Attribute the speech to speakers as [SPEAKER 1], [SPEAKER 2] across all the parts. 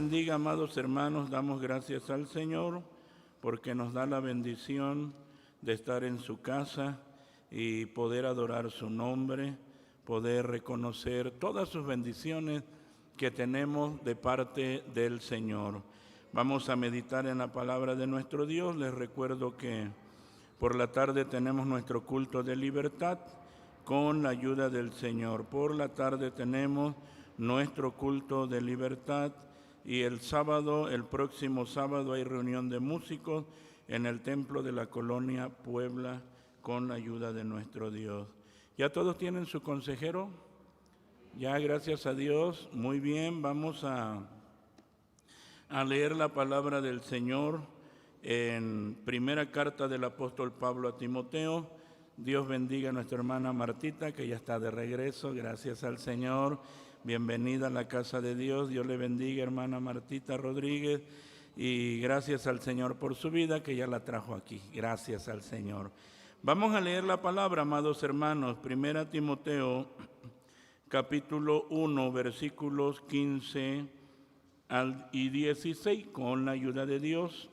[SPEAKER 1] bendiga, amados hermanos. Damos gracias al Señor porque nos da la bendición de estar en su casa y poder adorar su nombre, poder reconocer todas sus bendiciones que tenemos de parte del Señor. Vamos a meditar en la palabra de nuestro Dios. Les recuerdo que por la tarde tenemos nuestro culto de libertad con la ayuda del Señor. Por la tarde tenemos nuestro culto de libertad y el próximo sábado hay reunión de músicos en el templo de la colonia Puebla con la ayuda de nuestro Dios. ¿Ya todos tienen su consejero? Ya, gracias a Dios. Muy bien, vamos a leer la palabra del Señor en primera carta del apóstol Pablo a Timoteo. Dios bendiga a nuestra hermana Martita, que ya está de regreso, gracias al Señor. Bienvenida a la casa de Dios. Dios le bendiga, hermana Martita Rodríguez, y gracias al Señor por su vida, que ya la trajo aquí. Gracias al Señor. Vamos a leer la palabra, amados hermanos. Primera Timoteo, capítulo 1, versículos 15 y 16, con la ayuda de Dios.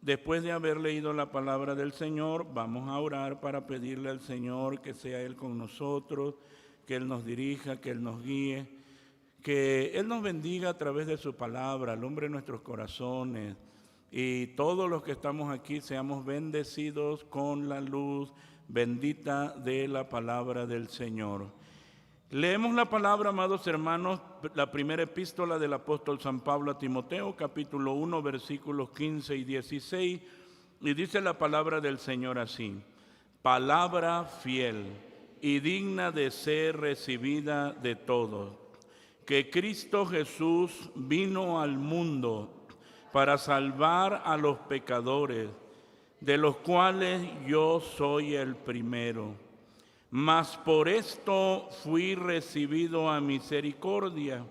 [SPEAKER 1] Después de haber leído la palabra del Señor, vamos a orar para pedirle al Señor que sea Él con nosotros, que Él nos dirija, que Él nos guíe, que Él nos bendiga a través de su palabra, alumbre nuestros corazones, y todos los que estamos aquí seamos bendecidos con la luz bendita de la palabra del Señor. Leemos la palabra, amados hermanos, la primera epístola del apóstol San Pablo a Timoteo, capítulo 1, versículos 15 y 16, y dice la palabra del Señor así: palabra fiel y digna de ser recibida de todos, que Cristo Jesús vino al mundo para salvar a los pecadores, de los cuales yo soy el primero. Mas por esto fui recibido a misericordia,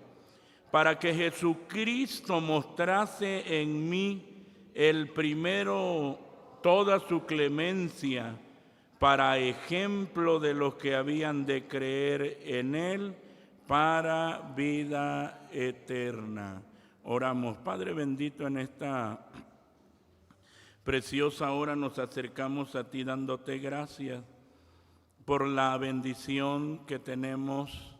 [SPEAKER 1] para que Jesucristo mostrase en mí el primero toda su clemencia, para ejemplo de los que habían de creer en Él para vida eterna. Oramos. Padre bendito, en esta preciosa hora nos acercamos a ti dándote gracias por la bendición que tenemos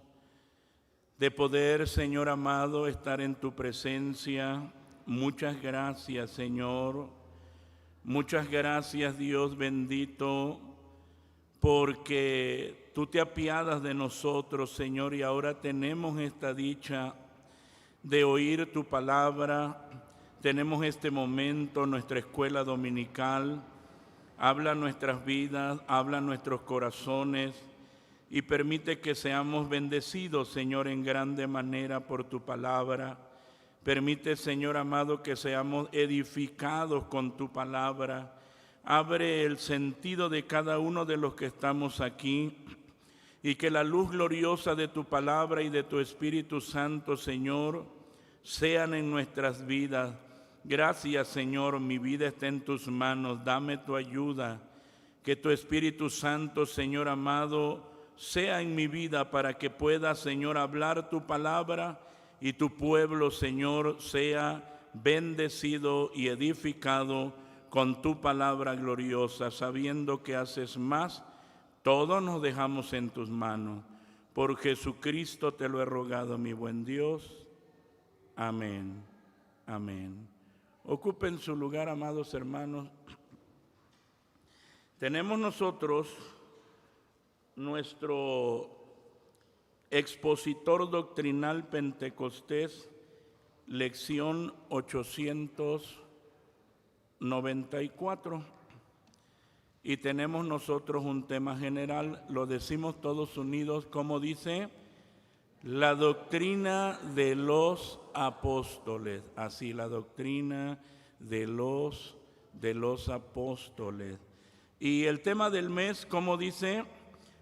[SPEAKER 1] de poder, Señor amado, estar en tu presencia. Muchas gracias, Señor. Muchas gracias, Dios bendito, porque tú te apiadas de nosotros, Señor, y ahora tenemos esta dicha de oír tu palabra. Tenemos este momento, nuestra escuela dominical. Habla nuestras vidas, habla nuestros corazones y permite que seamos bendecidos, Señor, en grande manera por tu palabra. Permite, Señor amado, que seamos edificados con tu palabra. Abre el sentido de cada uno de los que estamos aquí y que la luz gloriosa de tu palabra y de tu Espíritu Santo, Señor, sean en nuestras vidas. Gracias, Señor, mi vida está en tus manos, dame tu ayuda, que tu Espíritu Santo, Señor amado, sea en mi vida para que pueda, Señor, hablar tu palabra y tu pueblo, Señor, sea bendecido y edificado con tu palabra gloriosa, sabiendo que haces más. Todos nos dejamos en tus manos. Por Jesucristo te lo he rogado, mi buen Dios. Amén. Amén. Ocupen su lugar, amados hermanos. Tenemos nosotros nuestro expositor doctrinal pentecostés, lección 894. Y tenemos nosotros un tema general, lo decimos todos unidos, como dice: la doctrina de los apóstoles. Así, la doctrina de los apóstoles. Y el tema del mes, como dice: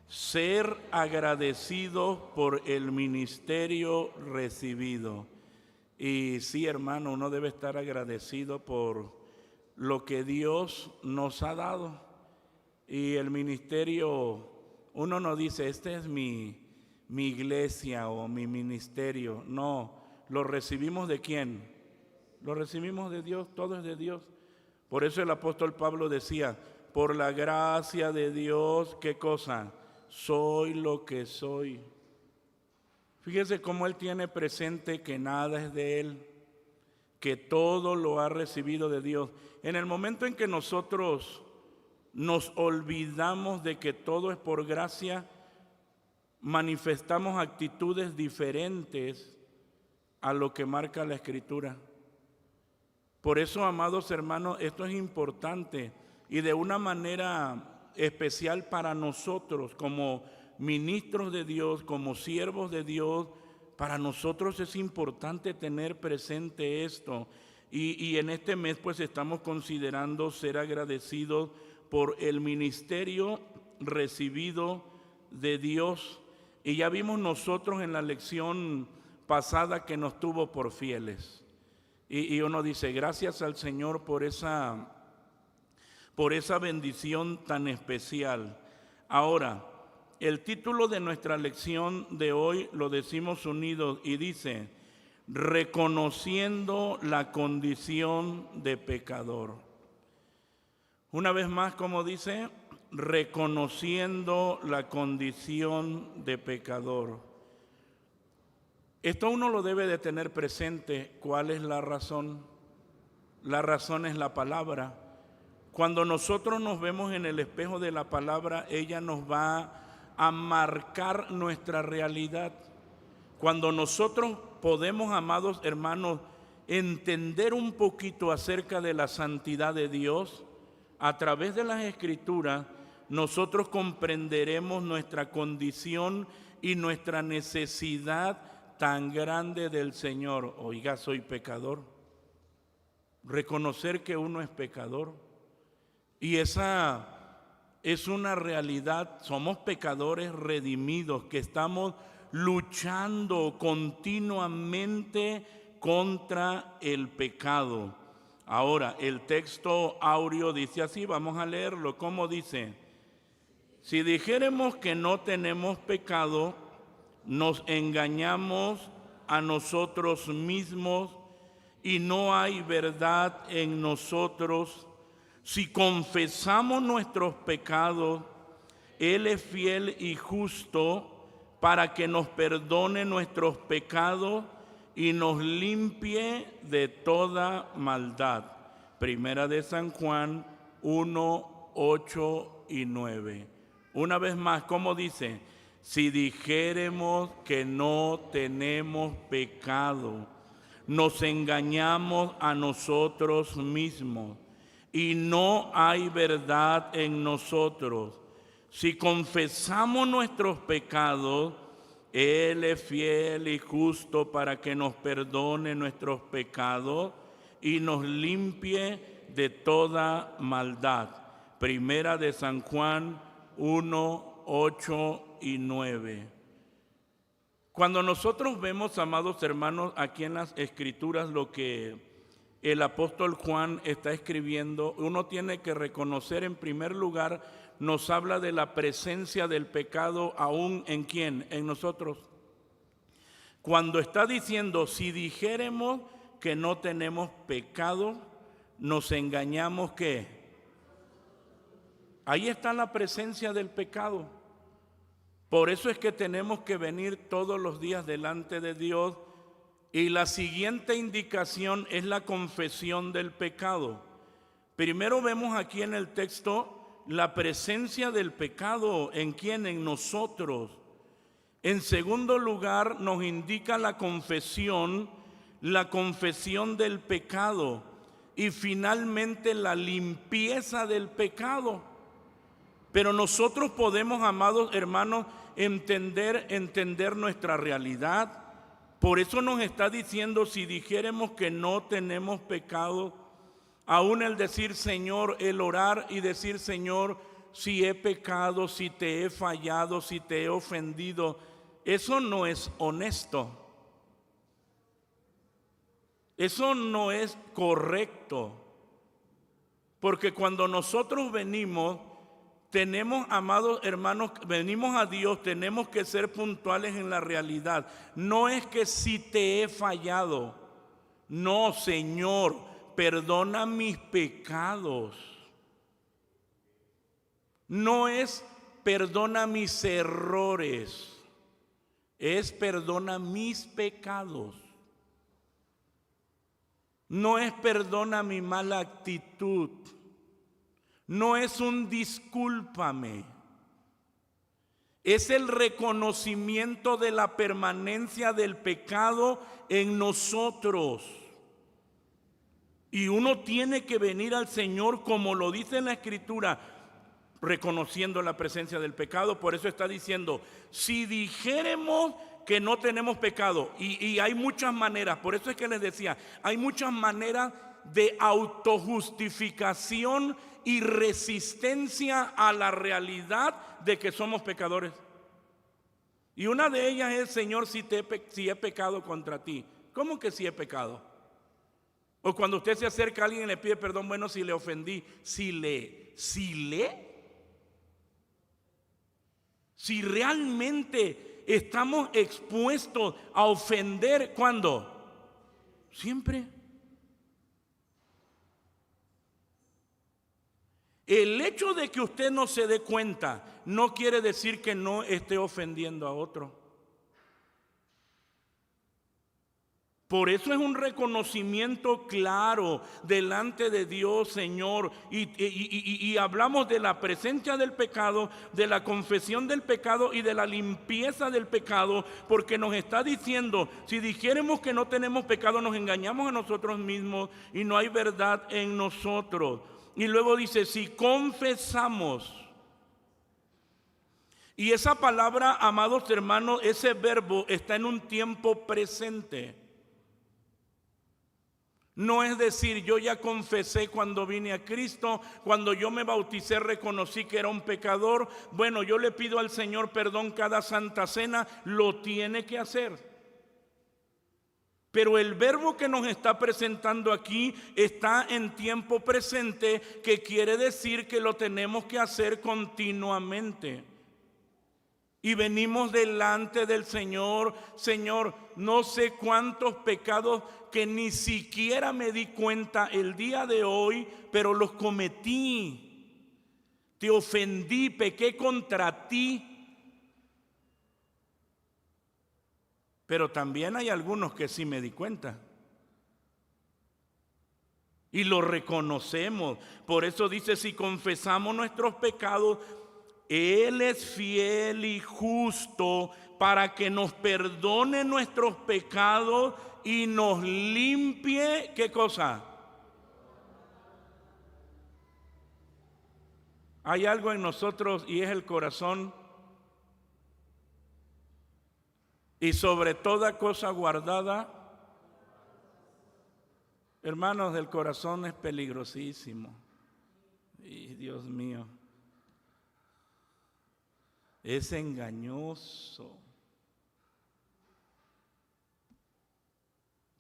[SPEAKER 1] ser agradecidos por el ministerio recibido. Y sí, hermano, uno debe estar agradecido por lo que Dios nos ha dado. Y el ministerio, uno no dice: este es mi iglesia o mi ministerio. No, ¿lo recibimos de quién? Lo recibimos de Dios, todo es de Dios. Por eso el apóstol Pablo decía, por la gracia de Dios, ¿qué cosa? Soy lo que soy. Fíjese cómo él tiene presente que nada es de él, que todo lo ha recibido de Dios. En el momento en que nosotros nos olvidamos de que todo es por gracia, manifestamos actitudes diferentes a lo que marca la Escritura. Por eso, amados hermanos, esto es importante y de una manera especial para nosotros como ministros de Dios, como siervos de Dios. Para nosotros es importante tener presente esto y en este mes pues estamos considerando ser agradecidos por el ministerio recibido de Dios. Y ya vimos nosotros en la lección pasada que nos tuvo por fieles. Y uno dice, gracias al Señor por esa bendición tan especial. Ahora, el título de nuestra lección de hoy lo decimos unidos y dice, reconociendo la condición de pecador. Una vez más, como dice, reconociendo la condición de pecador. Esto uno lo debe de tener presente. ¿Cuál es la razón? La razón es la palabra. Cuando nosotros nos vemos en el espejo de la palabra, ella nos va a marcar nuestra realidad. Cuando nosotros podemos, amados hermanos, entender un poquito acerca de la santidad de Dios, a través de las Escrituras, nosotros comprenderemos nuestra condición y nuestra necesidad tan grande del Señor. Oiga, soy pecador. Reconocer que uno es pecador. Y esa es una realidad. Somos pecadores redimidos que estamos luchando continuamente contra el pecado. Ahora, el texto áureo dice así, vamos a leerlo. ¿Cómo dice? Si dijéremos que no tenemos pecado, nos engañamos a nosotros mismos y no hay verdad en nosotros. Si confesamos nuestros pecados, Él es fiel y justo para que nos perdone nuestros pecados y nos limpie de toda maldad. Primera de San Juan 1, 8 y 9. Una vez más, ¿cómo dice? Si dijéremos que no tenemos pecado, nos engañamos a nosotros mismos y no hay verdad en nosotros. Si confesamos nuestros pecados, Él es fiel y justo para que nos perdone nuestros pecados y nos limpie de toda maldad. Primera de San Juan 1, 8 y 9. Cuando nosotros vemos, amados hermanos, aquí en las Escrituras lo que el apóstol Juan está escribiendo, uno tiene que reconocer en primer lugar, nos habla de la presencia del pecado aún en ¿quién? En nosotros. Cuando está diciendo, si dijéremos que no tenemos pecado, nos engañamos ¿qué? Ahí está la presencia del pecado. Por eso es que tenemos que venir todos los días delante de Dios y la siguiente indicación es la confesión del pecado. Primero vemos aquí en el texto la presencia del pecado. ¿En quién? En nosotros. En segundo lugar nos indica la confesión del pecado y finalmente la limpieza del pecado. Pero nosotros podemos, amados hermanos, entender nuestra realidad. Por eso nos está diciendo, si dijéremos que no tenemos pecado, aún el decir Señor, el orar y decir Señor, si he pecado, si te he fallado, si te he ofendido, eso no es honesto. Eso no es correcto. Porque cuando nosotros venimos, Tenemos, amados hermanos, venimos a Dios, tenemos que ser puntuales en la realidad. No es que si te he fallado, no, Señor, perdona mis pecados. No es perdona mis errores, es perdona mis pecados. No es perdona mi mala actitud. No es un discúlpame. Es el reconocimiento de la permanencia del pecado en nosotros. Y uno tiene que venir al Señor, como lo dice en la Escritura, reconociendo la presencia del pecado. Por eso está diciendo, si dijéremos que no tenemos pecado, y hay muchas maneras, por eso es que les decía, hay muchas maneras de autojustificación y resistencia a la realidad de que somos pecadores. Y una de ellas es, Señor, si he pecado contra ti. ¿Cómo que si he pecado? O cuando usted se acerca a alguien y le pide perdón, bueno, si le ofendí, si realmente estamos expuestos a ofender, ¿cuándo? Siempre. El hecho de que usted no se dé cuenta no quiere decir que no esté ofendiendo a otro. Por eso es un reconocimiento claro delante de Dios, Señor, y hablamos de la presencia del pecado, de la confesión del pecado y de la limpieza del pecado, porque nos está diciendo, si dijéramos que no tenemos pecado, nos engañamos a nosotros mismos y no hay verdad en nosotros. Y luego dice, si confesamos. Y esa palabra, amados hermanos, ese verbo está en un tiempo presente. No es decir, yo ya confesé cuando vine a Cristo, cuando yo me bauticé reconocí que era un pecador. Bueno, yo le pido al Señor perdón cada Santa Cena, lo tiene que hacer. Pero el verbo que nos está presentando aquí está en tiempo presente, que quiere decir que lo tenemos que hacer continuamente. Y venimos delante del Señor, Señor, no sé cuántos pecados que ni siquiera me di cuenta el día de hoy, pero los cometí. Te ofendí, pequé contra ti. Pero también hay algunos que sí me di cuenta. Y lo reconocemos. Por eso dice, si confesamos nuestros pecados, Él es fiel y justo para que nos perdone nuestros pecados y nos limpie, ¿qué cosa? Hay algo en nosotros y es el corazón. Y sobre toda cosa guardada, hermanos, el corazón es peligrosísimo. Y Dios mío, es engañoso.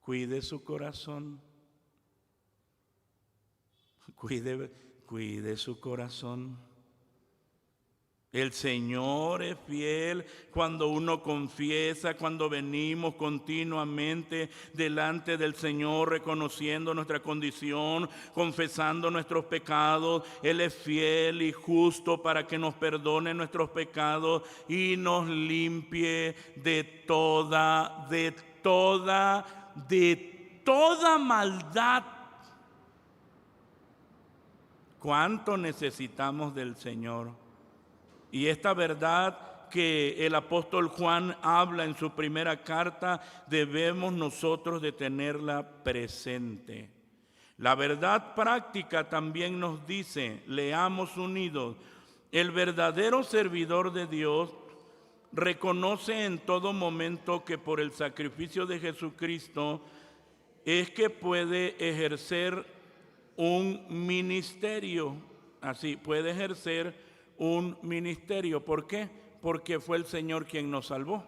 [SPEAKER 1] Cuide su corazón. Cuide su corazón. El Señor es fiel cuando uno confiesa, cuando venimos continuamente delante del Señor, reconociendo nuestra condición, confesando nuestros pecados. Él es fiel y justo para que nos perdone nuestros pecados y nos limpie de toda maldad. ¿Cuánto necesitamos del Señor? Y esta verdad que el apóstol Juan habla en su primera carta, debemos nosotros de tenerla presente. La verdad práctica también nos dice, leamos unidos, el verdadero servidor de Dios reconoce en todo momento que por el sacrificio de Jesucristo es que puede ejercer un ministerio. Así, puede ejercer un ministerio. ¿Por qué? Porque fue el Señor quien nos salvó.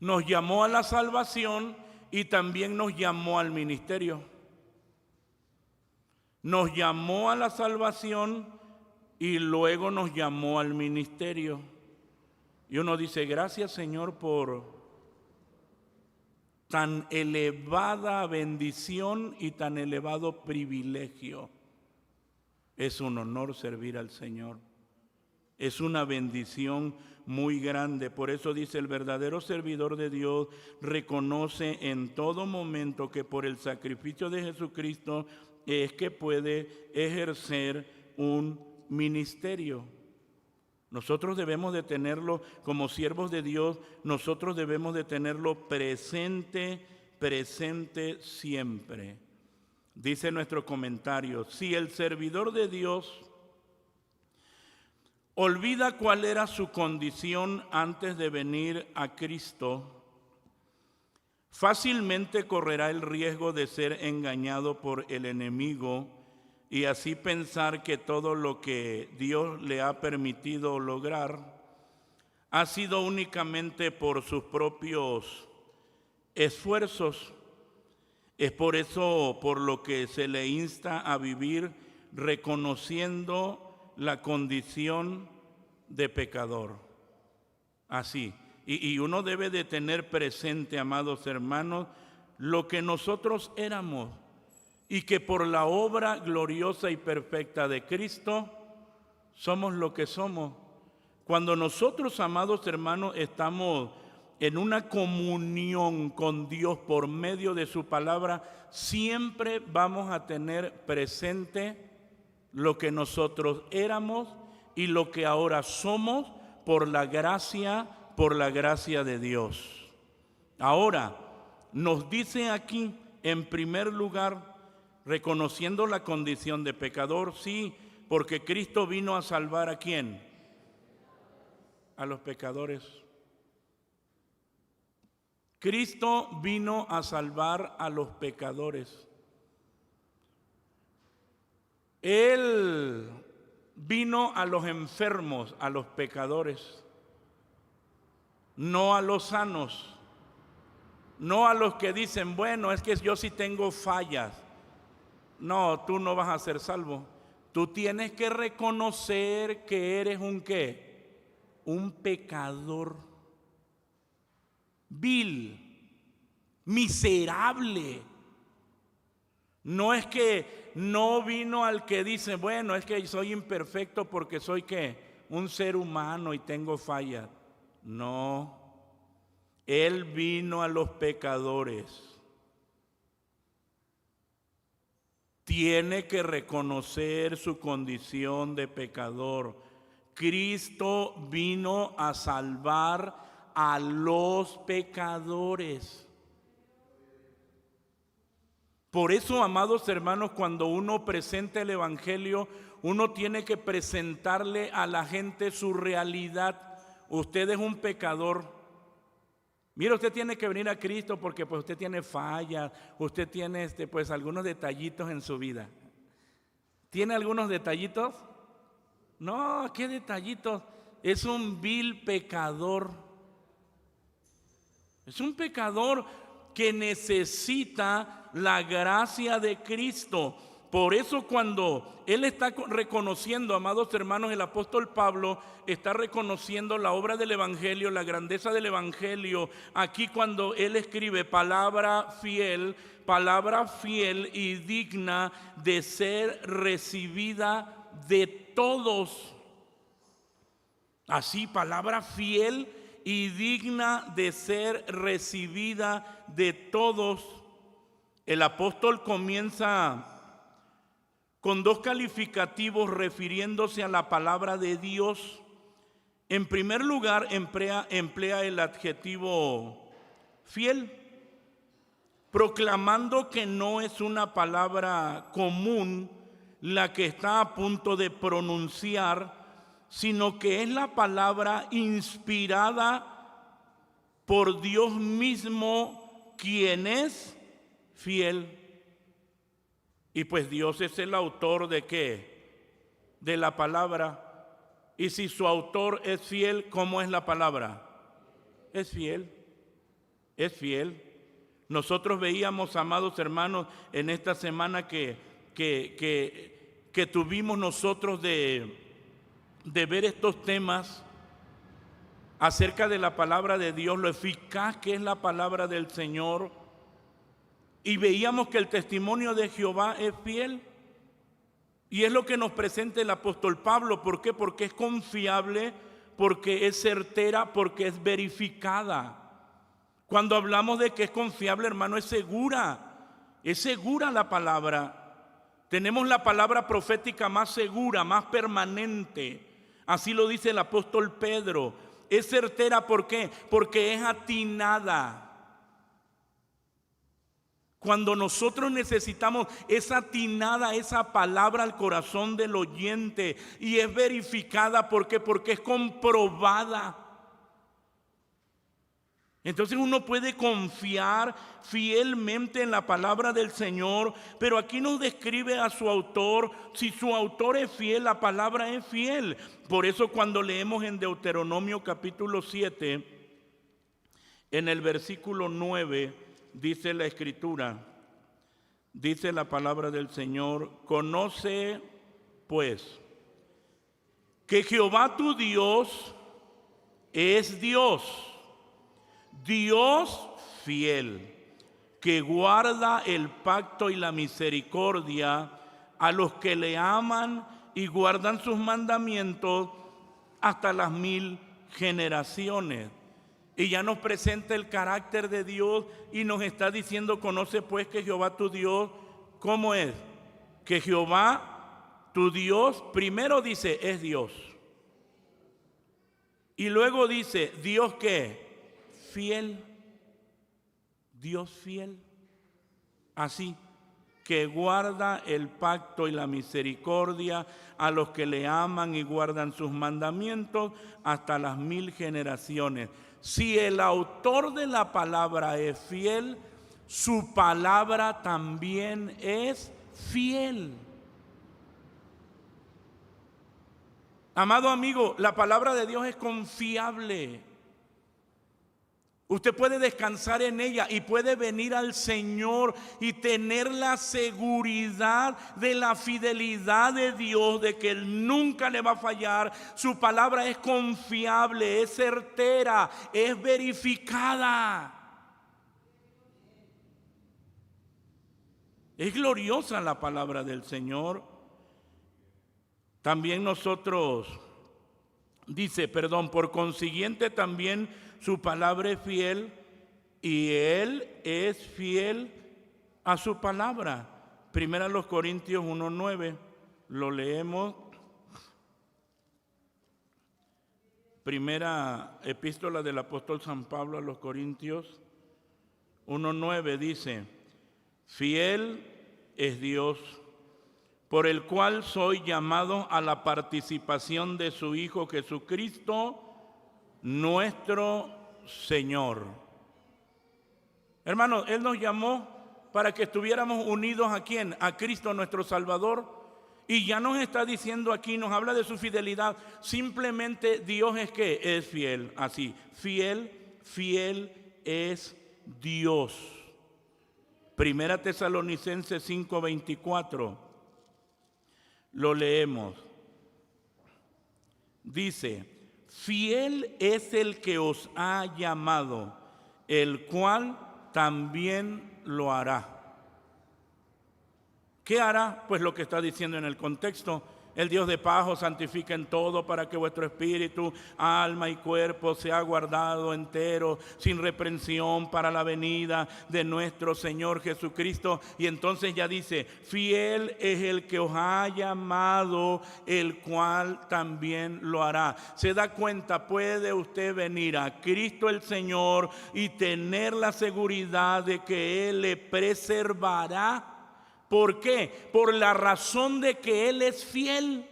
[SPEAKER 1] Nos llamó a la salvación y también nos llamó al ministerio. Nos llamó a la salvación y luego nos llamó al ministerio. Y uno dice, gracias Señor por tan elevada bendición y tan elevado privilegio. Es un honor servir al Señor. Es una bendición muy grande. Por eso dice, el verdadero servidor de Dios reconoce en todo momento que por el sacrificio de Jesucristo es que puede ejercer un ministerio. Nosotros debemos de tenerlo como siervos de Dios, nosotros debemos de tenerlo presente siempre. Dice nuestro comentario, si el servidor de Dios olvida cuál era su condición antes de venir a Cristo, fácilmente correrá el riesgo de ser engañado por el enemigo y así pensar que todo lo que Dios le ha permitido lograr ha sido únicamente por sus propios esfuerzos. Es por eso por lo que se le insta a vivir reconociendo la condición de pecador. Así. Y uno debe de tener presente, amados hermanos, lo que nosotros éramos y que por la obra gloriosa y perfecta de Cristo somos lo que somos. Cuando nosotros, amados hermanos, estamos en una comunión con Dios por medio de su palabra, siempre vamos a tener presente lo que nosotros éramos y lo que ahora somos por la gracia de Dios. Ahora, nos dice aquí, en primer lugar, reconociendo la condición de pecador, sí, porque Cristo vino a salvar ¿a quién? A los pecadores. Cristo vino a salvar a los pecadores. Él vino a los enfermos, a los pecadores, no a los sanos, no a los que dicen, bueno, es que yo sí tengo fallas. No, tú no vas a ser salvo. Tú tienes que reconocer que eres un ¿qué? Un pecador. Vil, miserable. No es que no vino al que dice, bueno, es que soy imperfecto porque soy ¿qué? Un ser humano y tengo fallas. No, Él vino a los pecadores. Tiene que reconocer su condición de pecador. Cristo vino a salvar a los pecadores. Por eso, amados hermanos, cuando uno presenta el Evangelio, uno tiene que presentarle a la gente su realidad. Usted es un pecador. Mira, usted tiene que venir a Cristo porque pues usted tiene fallas, usted tiene pues algunos detallitos en su vida. ¿Tiene algunos detallitos? No, ¿qué detallitos? Es un vil pecador. Es un pecador que necesita la gracia de Cristo. Por eso cuando él está reconociendo, amados hermanos, el apóstol Pablo está reconociendo la obra del Evangelio, la grandeza del Evangelio. Aquí cuando él escribe palabra fiel y digna de ser recibida de todos. Así, palabra fiel y digna de ser recibida de todos. El apóstol comienza con dos calificativos refiriéndose a la palabra de Dios. En primer lugar, emplea el adjetivo fiel, proclamando que no es una palabra común la que está a punto de pronunciar, sino que es la palabra inspirada por Dios mismo, quien es fiel. Y pues Dios es el autor ¿de qué? De la palabra. Y si su autor es fiel, ¿cómo es la palabra? Es fiel, es fiel. Nosotros veíamos, amados hermanos, en esta semana que tuvimos nosotros de de ver estos temas acerca de la palabra de Dios, lo eficaz que es la palabra del Señor, y veíamos que el testimonio de Jehová es fiel, y es lo que nos presenta el apóstol Pablo. ¿Por qué? Porque es confiable, porque es certera, porque es verificada. Cuando hablamos de que es confiable, hermano, es segura la palabra. Tenemos la palabra profética más segura, más permanente. Así lo dice el apóstol Pedro. Es certera, ¿por qué? Porque es atinada. Cuando nosotros necesitamos, es atinada esa palabra al corazón del oyente y es verificada. ¿Por qué? Porque es comprobada. Entonces uno puede confiar fielmente en la palabra del Señor, pero aquí nos describe a su autor. Si su autor es fiel, la palabra es fiel. Por eso cuando leemos en Deuteronomio capítulo 7, en el versículo 9, dice la Escritura, dice la palabra del Señor: conoce pues que Jehová tu Dios es Dios, Dios fiel, que guarda el pacto y la misericordia a los que le aman y guardan sus mandamientos hasta las 1000 generaciones. Y ya nos presenta el carácter de Dios y nos está diciendo: conoce pues que Jehová tu Dios, ¿cómo es? Que Jehová tu Dios, primero dice, es Dios. Y luego dice, ¿Dios qué? Fiel. Dios fiel. Así, que guarda el pacto y la misericordia a los que le aman y guardan sus mandamientos hasta las 1000 generaciones. Si el autor de la palabra es fiel, su palabra también es fiel. Amado amigo, la palabra de Dios es confiable. Usted puede descansar en ella y puede venir al Señor y tener la seguridad de la fidelidad de Dios, de que Él nunca le va a fallar. Su palabra es confiable, es certera, es verificada. Es gloriosa la palabra del Señor. También nosotros, por consiguiente también su palabra es fiel y Él es fiel a su palabra. Primera los Corintios 1:9, lo leemos. Primera epístola del apóstol San Pablo a los Corintios 1:9 dice: fiel es Dios, por el cual soy llamado a la participación de su Hijo Jesucristo, nuestro Señor. Hermanos, Él nos llamó para que estuviéramos unidos ¿a quién? A Cristo nuestro Salvador. Y ya nos está diciendo aquí, nos habla de su fidelidad. Simplemente Dios es que es fiel, así, fiel es Dios. Primera Tesalonicenses 5:24, lo leemos. Dice: fiel es el que os ha llamado, el cual también lo hará. ¿Qué hará? Pues lo que está diciendo en el contexto: el Dios de paz os santifica en todo, para que vuestro espíritu, alma y cuerpo sea guardado entero, sin reprensión, para la venida de nuestro Señor Jesucristo. Y entonces ya dice: fiel es el que os ha llamado, el cual también lo hará. ¿Se da cuenta? Puede usted venir a Cristo el Señor y tener la seguridad de que Él le preservará. ¿Por qué? Por la razón de que Él es fiel.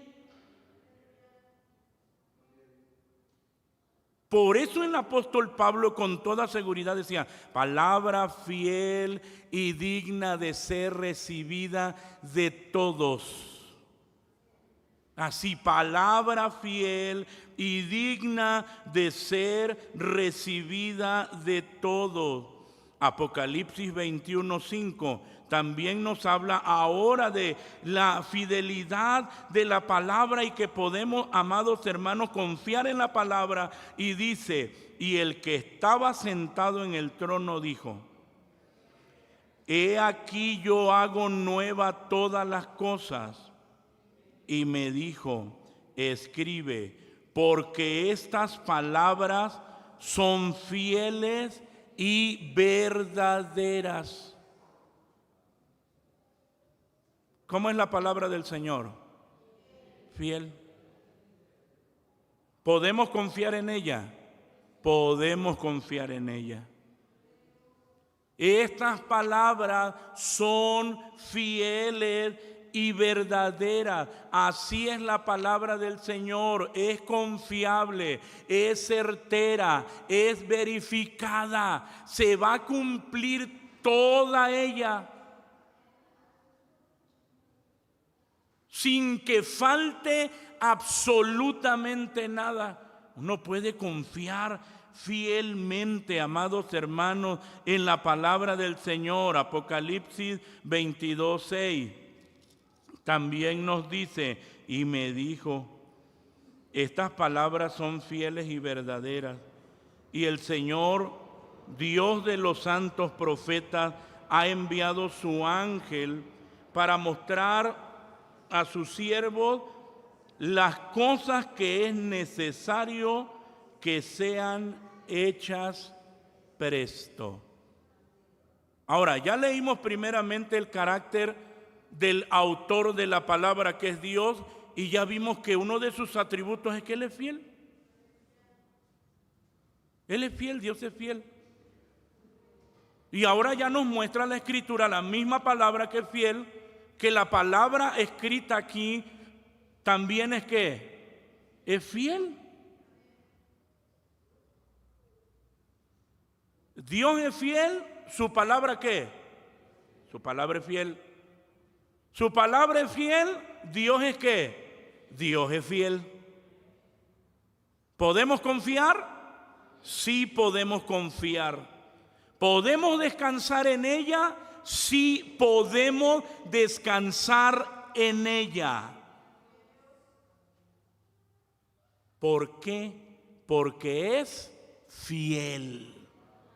[SPEAKER 1] Por eso el apóstol Pablo con toda seguridad decía: palabra fiel y digna de ser recibida de todos. Así, palabra fiel y digna de ser recibida de todos. Apocalipsis 21:5 también nos habla ahora de la fidelidad de la palabra y que podemos, amados hermanos, confiar en la palabra. Y dice, y el que estaba sentado en el trono dijo: he aquí yo hago nueva todas las cosas. Y me dijo: escribe, porque estas palabras son fieles y verdaderas. ¿Cómo es la palabra del Señor? Fiel. ¿Podemos confiar en ella? Podemos confiar en ella. Estas palabras son fieles y verdaderas. Así es la palabra del Señor. Es confiable, es certera, es verificada. Se va a cumplir toda ella, sin que falte absolutamente nada. Uno puede confiar fielmente, amados hermanos, en la palabra del Señor. Apocalipsis 22:6 también nos dice: y me dijo, estas palabras son fieles y verdaderas, y el Señor, Dios de los santos profetas, ha enviado su ángel para mostrar a sus siervos las cosas que es necesario que sean hechas presto. Ahora, ya leímos primeramente el carácter del autor de la palabra, que es Dios, y ya vimos que uno de sus atributos es que Él es fiel. Él es fiel, Dios es fiel. Y ahora ya nos muestra la Escritura, la misma palabra que es fiel, que la palabra escrita aquí también es que es fiel. Dios es fiel, su palabra ¿qué? Su palabra es fiel. Su palabra es fiel, Dios es ¿qué? Dios es fiel. ¿Podemos confiar? Sí podemos confiar. ¿Podemos descansar en ella? Sí podemos descansar en ella. ¿Por qué? Porque es fiel.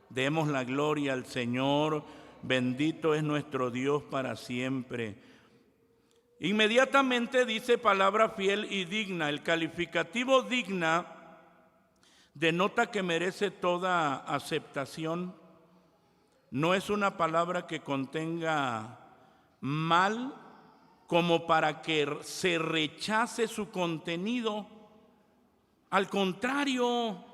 [SPEAKER 1] Demos la gloria al Señor. Bendito es nuestro Dios para siempre. Inmediatamente dice palabra fiel y digna. El calificativo digna denota que merece toda aceptación. No es una palabra que contenga mal como para que se rechace su contenido. Al contrario,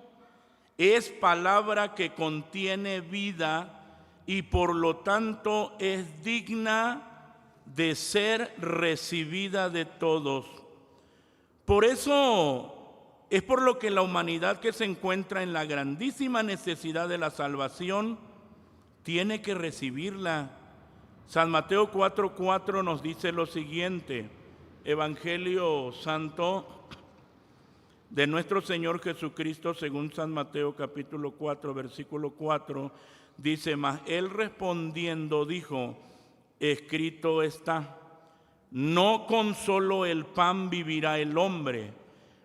[SPEAKER 1] es palabra que contiene vida y por lo tanto es digna de ser recibida de todos. Por eso es por lo que la humanidad que se encuentra en la grandísima necesidad de la salvación tiene que recibirla. San Mateo 4:4 nos dice lo siguiente, Evangelio Santo de nuestro Señor Jesucristo según San Mateo capítulo 4 versículo 4, dice: mas él respondiendo dijo: escrito está, no con solo el pan vivirá el hombre,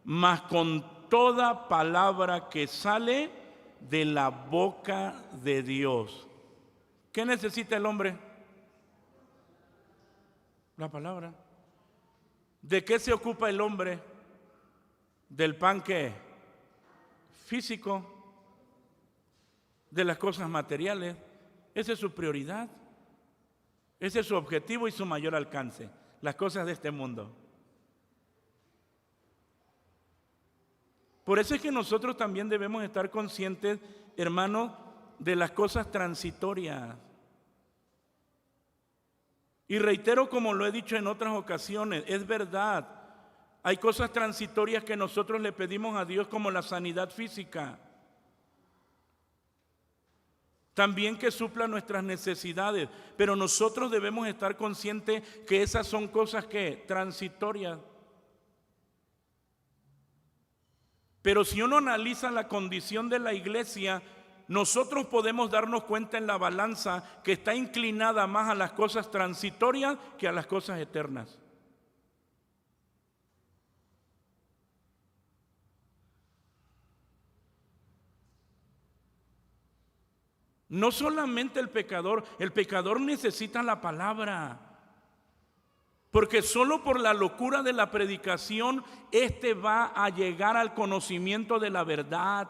[SPEAKER 1] mas con toda palabra que sale de la boca de Dios. ¿Qué necesita el hombre? La palabra. ¿De qué se ocupa el hombre? ¿Del pan qué? Físico, de las cosas materiales. Esa es su prioridad. Ese es su objetivo y su mayor alcance, las cosas de este mundo. Por eso es que nosotros también debemos estar conscientes, hermanos, de las cosas transitorias. Y reitero, como lo he dicho en otras ocasiones, es verdad, hay cosas transitorias que nosotros le pedimos a Dios, como la sanidad física. También que supla nuestras necesidades, pero nosotros debemos estar conscientes que esas son cosas que transitorias. Pero si uno analiza la condición de la iglesia, nosotros podemos darnos cuenta en la balanza que está inclinada más a las cosas transitorias que a las cosas eternas. No solamente el pecador necesita la palabra. Porque solo por la locura de la predicación, va a llegar al conocimiento de la verdad.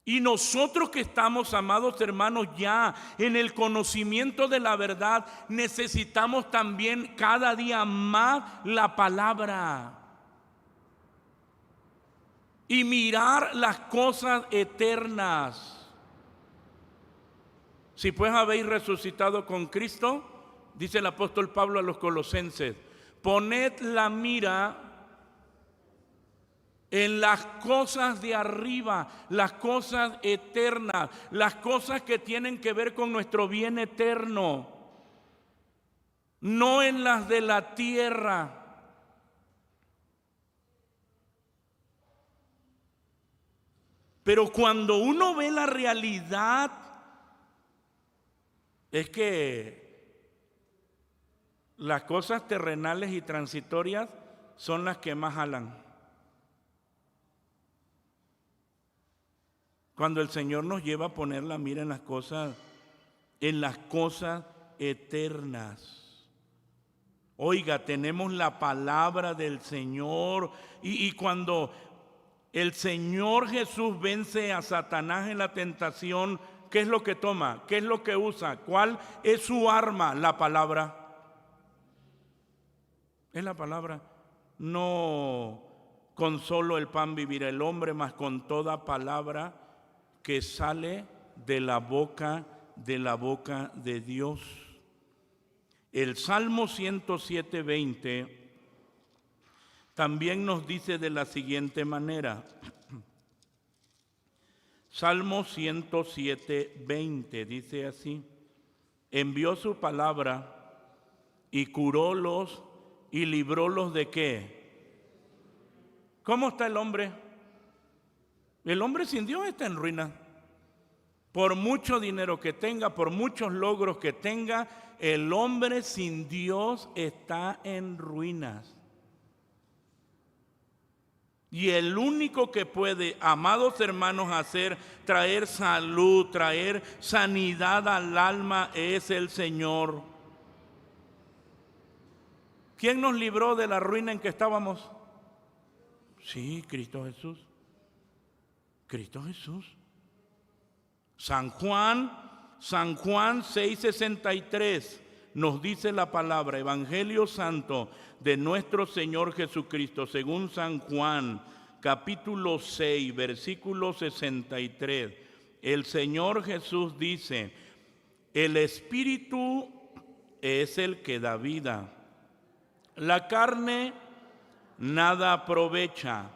[SPEAKER 1] Y nosotros que estamos, amados hermanos, ya en el conocimiento de la verdad, necesitamos también cada día más la palabra. Y mirar las cosas eternas. Si pues habéis resucitado con Cristo, dice el apóstol Pablo a los colosenses, poned la mira en las cosas de arriba, las cosas eternas, las cosas que tienen que ver con nuestro bien eterno, no en las de la tierra. Pero cuando uno ve la realidad, es que las cosas terrenales y transitorias son las que más jalan. Cuando el Señor nos lleva a poner la mira en las cosas eternas. Oiga, tenemos la palabra del Señor y cuando el Señor Jesús vence a Satanás en la tentación, ¿qué es lo que toma? ¿Qué es lo que usa? ¿Cuál es su arma? La palabra. Es la palabra. No con solo el pan vivirá el hombre, mas con toda palabra que sale de la boca de Dios. El Salmo 107:20 también nos dice de la siguiente manera. Salmo 107:20 dice así: envió su palabra y curólos y librólos de ¿qué? ¿Cómo está el hombre? El hombre sin Dios está en ruina. Por mucho dinero que tenga, por muchos logros que tenga, el hombre sin Dios está en ruinas. Y el único que puede, amados hermanos, traer salud, traer sanidad al alma es el Señor. ¿Quién nos libró de la ruina en que estábamos? Sí, Cristo Jesús. Cristo Jesús. San Juan 6:63 nos dice la palabra, Evangelio Santo de nuestro Señor Jesucristo, según San Juan, capítulo 6, versículo 63. El Señor Jesús dice: el Espíritu es el que da vida. La carne nada aprovecha.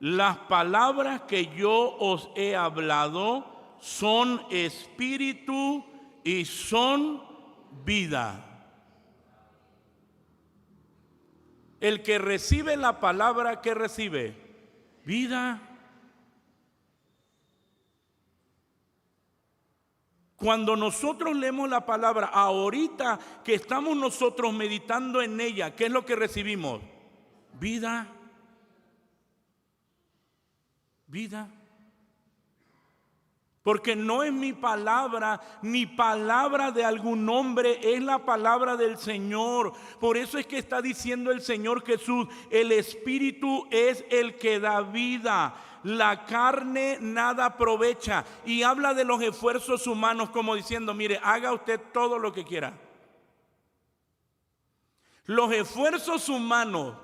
[SPEAKER 1] Las palabras que yo os he hablado son espíritu y son vida. El que recibe la palabra, ¿qué recibe? Vida. Cuando nosotros leemos la palabra, ahorita que estamos nosotros meditando en ella, ¿qué es lo que recibimos? Vida. Vida. Porque no es mi palabra, ni palabra de algún hombre, es la palabra del Señor. Por eso es que está diciendo el Señor Jesús: el Espíritu es el que da vida, la carne nada aprovecha. Y habla de los esfuerzos humanos como diciendo: mire, haga usted todo lo que quiera. Los esfuerzos humanos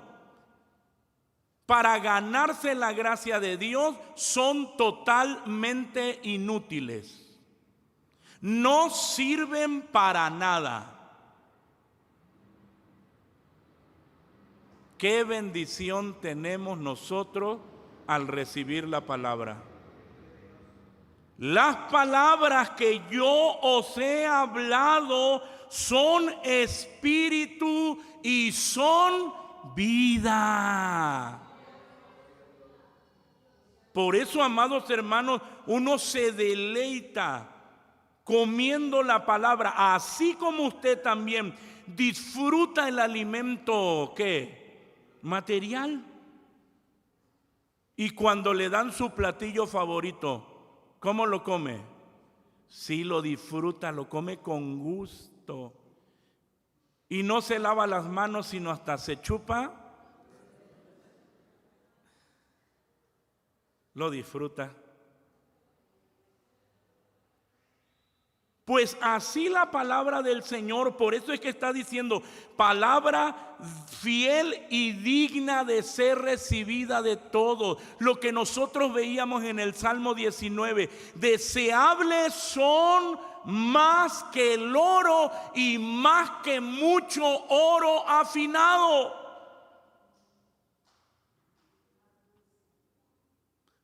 [SPEAKER 1] para ganarse la gracia de Dios son totalmente inútiles. No sirven para nada. Qué bendición tenemos nosotros al recibir la palabra. Las palabras que yo os he hablado son espíritu y son vida. Por eso, amados hermanos, uno se deleita comiendo la palabra, así como usted también disfruta el alimento, ¿qué? Material. Y cuando le dan su platillo favorito, ¿cómo lo come? Sí, lo disfruta, lo come con gusto. Y no se lava las manos, sino hasta se chupa. Lo disfruta. Pues así la palabra del Señor, por eso es que está diciendo, palabra fiel y digna de ser recibida de todos. Lo que nosotros veíamos en el Salmo 19, deseables son más que el oro y más que mucho oro afinado.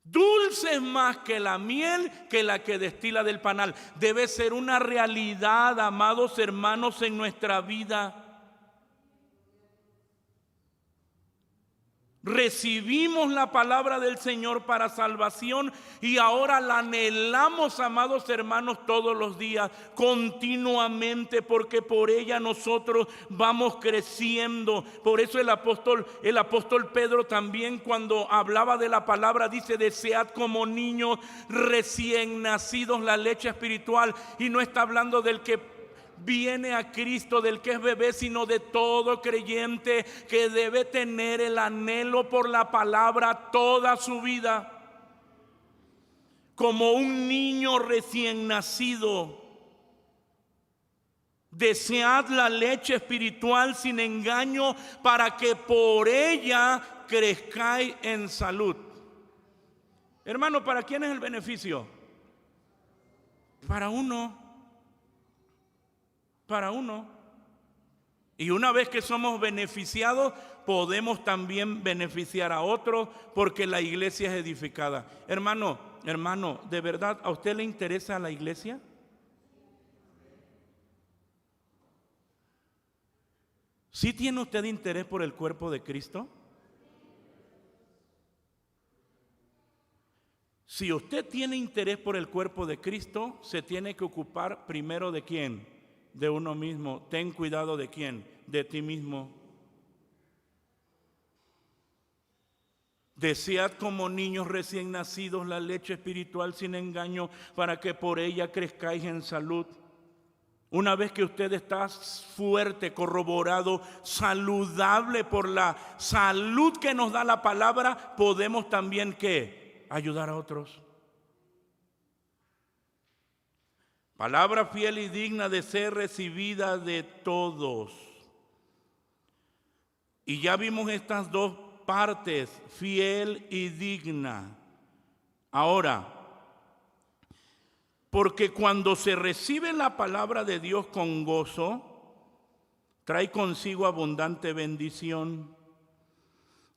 [SPEAKER 1] Dulces más que la miel, que la que destila del panal. Debe ser una realidad, amados hermanos, en nuestra vida. Recibimos la palabra del Señor para salvación y ahora la anhelamos, amados hermanos, todos los días, continuamente, porque por ella nosotros vamos creciendo. Por eso el apóstol Pedro también, cuando hablaba de la palabra, dice: desead como niños recién nacidos la leche espiritual. Y no está hablando del que viene a Cristo, del que es bebé, sino de todo creyente que debe tener el anhelo por la palabra toda su vida. Como un niño recién nacido, desead la leche espiritual sin engaño, para que por ella crezcáis en salud. Hermano, ¿para quién es el beneficio? Para uno. Para uno. Y una vez que somos beneficiados, podemos también beneficiar a otros, porque la iglesia es edificada. Hermano, ¿de verdad a usted le interesa la iglesia? ¿Sí tiene usted interés por el cuerpo de Cristo? Si usted tiene interés por el cuerpo de Cristo, se tiene que ocupar primero ¿de quién? De uno mismo. Ten cuidado ¿de quién? De ti mismo. Desead como niños recién nacidos la leche espiritual sin engaño, para que por ella crezcáis en salud. Una vez que usted está fuerte, corroborado, saludable por la salud que nos da la palabra, podemos también ¿qué? Ayudar a otros. Palabra fiel y digna de ser recibida de todos. Y ya vimos estas dos partes, fiel y digna. Ahora, porque cuando se recibe la palabra de Dios con gozo, trae consigo abundante bendición.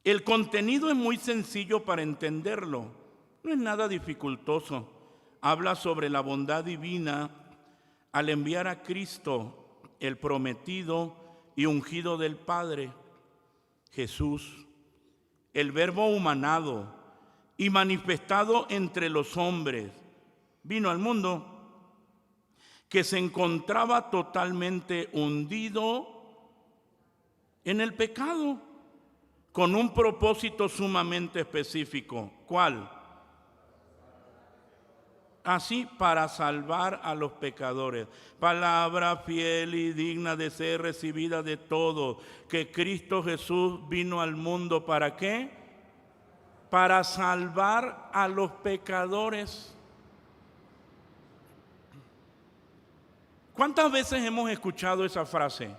[SPEAKER 1] El contenido es muy sencillo para entenderlo, no es nada dificultoso. Habla sobre la bondad divina al enviar a Cristo, el prometido y ungido del Padre, Jesús, el Verbo humanado y manifestado entre los hombres. Vino al mundo, que se encontraba totalmente hundido en el pecado, con un propósito sumamente específico. ¿Cuál? Así, para salvar a los pecadores. Palabra fiel y digna de ser recibida de todos, que Cristo Jesús vino al mundo, ¿para qué? Para salvar a los pecadores. ¿Cuántas veces hemos escuchado esa frase?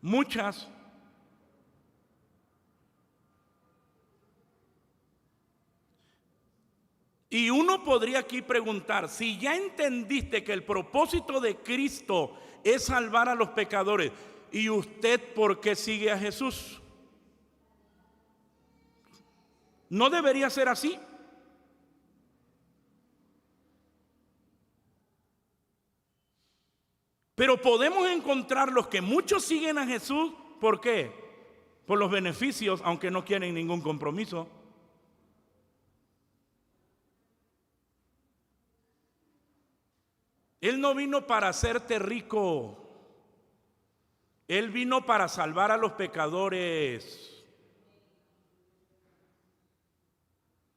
[SPEAKER 1] Muchas. Y uno podría aquí preguntar, si ya entendiste que el propósito de Cristo es salvar a los pecadores, ¿y usted por qué sigue a Jesús? ¿No debería ser así? Pero podemos encontrar los que muchos siguen a Jesús, ¿por qué? Por los beneficios, aunque no quieren ningún compromiso. Él no vino para hacerte rico. Él vino para salvar a los pecadores.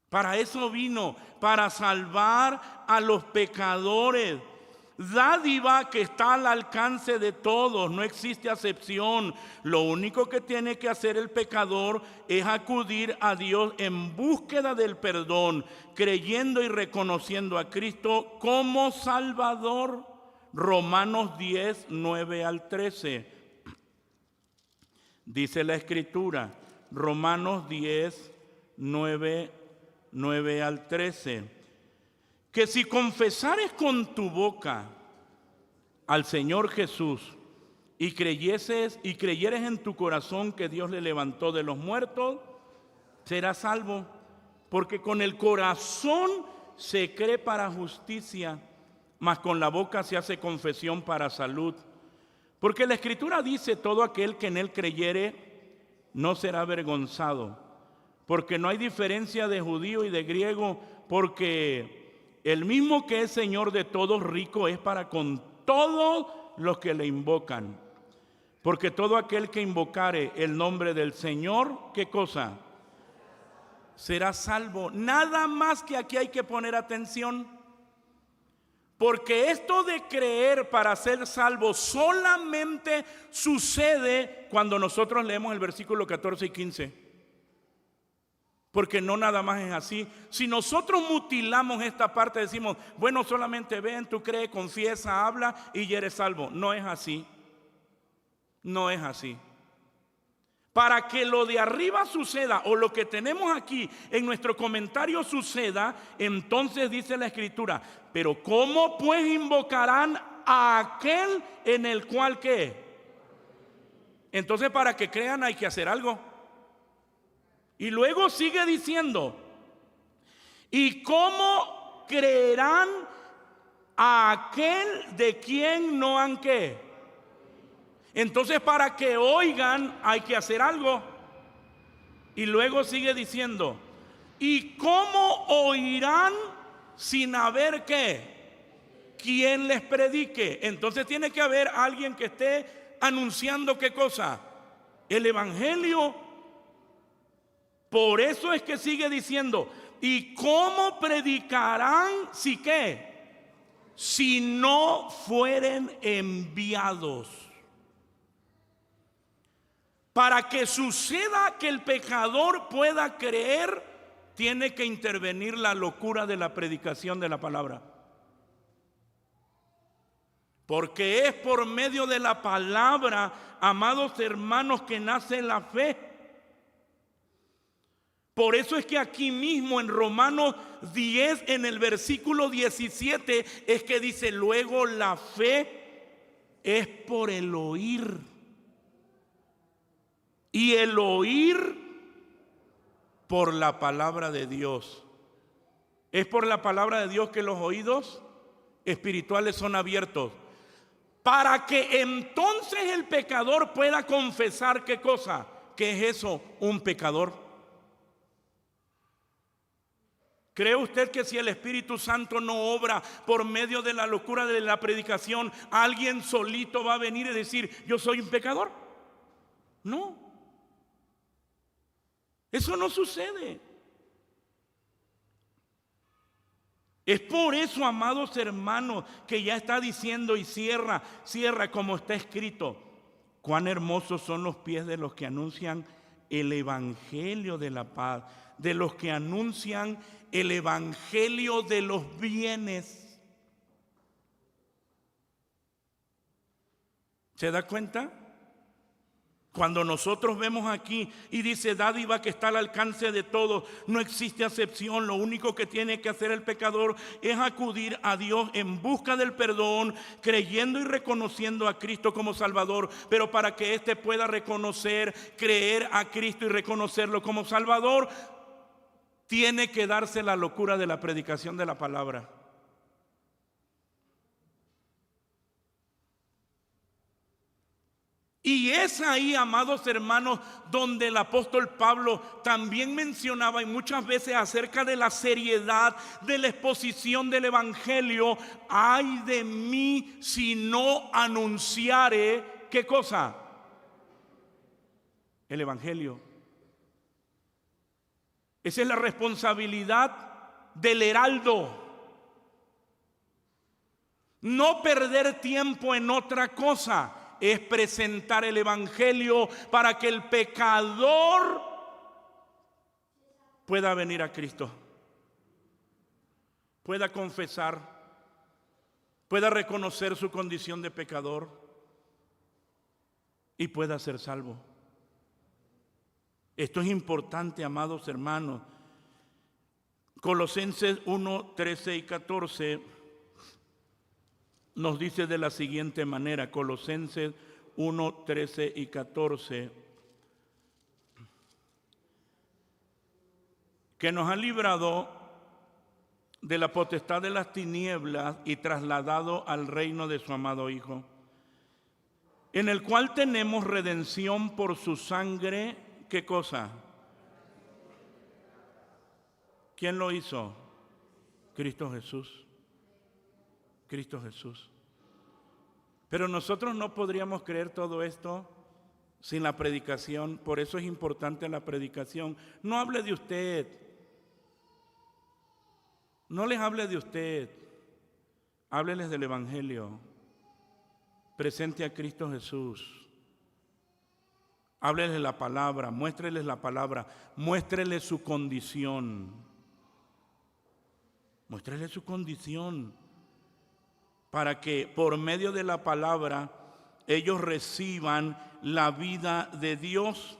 [SPEAKER 1] Para eso vino, para salvar a los pecadores. Dádiva que está al alcance de todos, no existe acepción. Lo único que tiene que hacer el pecador es acudir a Dios en búsqueda del perdón, creyendo y reconociendo a Cristo como Salvador. Romanos 10, 9 al 13. Dice la Escritura, Romanos 10, 9 al 13, que si confesares con tu boca al Señor Jesús y creyeres en tu corazón que Dios le levantó de los muertos, serás salvo, porque con el corazón se cree para justicia, mas con la boca se hace confesión para salud. Porque la Escritura dice, todo aquel que en él creyere no será avergonzado. Porque no hay diferencia de judío y de griego, porque el mismo que es Señor de todos, rico es para con todos los que le invocan. Porque todo aquel que invocare el nombre del Señor, ¿qué cosa? Será salvo. Nada más que aquí hay que poner atención. Porque esto de creer para ser salvo solamente sucede cuando nosotros leemos el versículo 14 y 15. Porque no nada más es así. Si nosotros mutilamos esta parte, decimos, bueno, solamente ven, tú crees, confiesa, habla y ya eres salvo. No es así. No es así. Para que lo de arriba suceda o lo que tenemos aquí en nuestro comentario suceda, entonces dice la Escritura, pero ¿cómo pues invocarán a aquel en el cual qué? Entonces para que crean hay que hacer algo. Y luego sigue diciendo, ¿y cómo creerán a aquel de quien no han qué? Entonces para que oigan hay que hacer algo. Y luego sigue diciendo, ¿y cómo oirán sin haber qué? ¿Quién les predique? Entonces tiene que haber alguien que esté anunciando ¿qué cosa? El evangelio. Por eso es que sigue diciendo, ¿y cómo predicarán si qué? Si no fueren enviados. Para que suceda que el pecador pueda creer, tiene que intervenir la locura de la predicación de la palabra. Porque es por medio de la palabra, amados hermanos, que nace la fe. Por eso es que aquí mismo en Romanos 10, en el versículo 17, es que dice, luego la fe es por el oír. Y el oír por la palabra de Dios. Es por la palabra de Dios que los oídos espirituales son abiertos. Para que entonces el pecador pueda confesar ¿qué cosa? ¿Qué es eso? Un pecador. ¿Cree usted que si el Espíritu Santo no obra por medio de la locura de la predicación, alguien solito va a venir y decir, yo soy un pecador? No. Eso no sucede. Es por eso, amados hermanos, que ya está diciendo y cierra como está escrito. Cuán hermosos son los pies de los que anuncian el evangelio de la paz, de los que anuncian el evangelio de los bienes. ¿Se da cuenta? Cuando nosotros vemos aquí y dice dádiva que está al alcance de todos, no existe acepción. Lo único que tiene que hacer el pecador es acudir a Dios en busca del perdón, creyendo y reconociendo a Cristo como Salvador. Pero para que éste pueda reconocer, creer a Cristo y reconocerlo como Salvador, tiene que darse la locura de la predicación de la palabra. Y es ahí, amados hermanos, donde el apóstol Pablo también mencionaba y muchas veces acerca de la seriedad de la exposición del evangelio. Ay de mí si no anunciare, ¿qué cosa? El evangelio. Esa es la responsabilidad del heraldo. No perder tiempo en otra cosa. Es presentar el evangelio para que el pecador pueda venir a Cristo, pueda confesar, pueda reconocer su condición de pecador y pueda ser salvo. Esto es importante, amados hermanos. Colosenses 1, 13 y 14 nos dice de la siguiente manera, Colosenses 1, 13 y 14, que nos ha librado de la potestad de las tinieblas y trasladado al reino de su amado Hijo, en el cual tenemos redención por su sangre. ¿Qué cosa? ¿Quién lo hizo? Cristo Jesús. Cristo Jesús. Pero nosotros no podríamos creer todo esto sin la predicación. Por eso es importante la predicación. No hable de usted. No les hable de usted. Hábleles del evangelio. Presente a Cristo Jesús. Hábleles la palabra, muéstreles la palabra, muéstreles su condición. Muéstreles su condición. Para que por medio de la palabra ellos reciban la vida de Dios.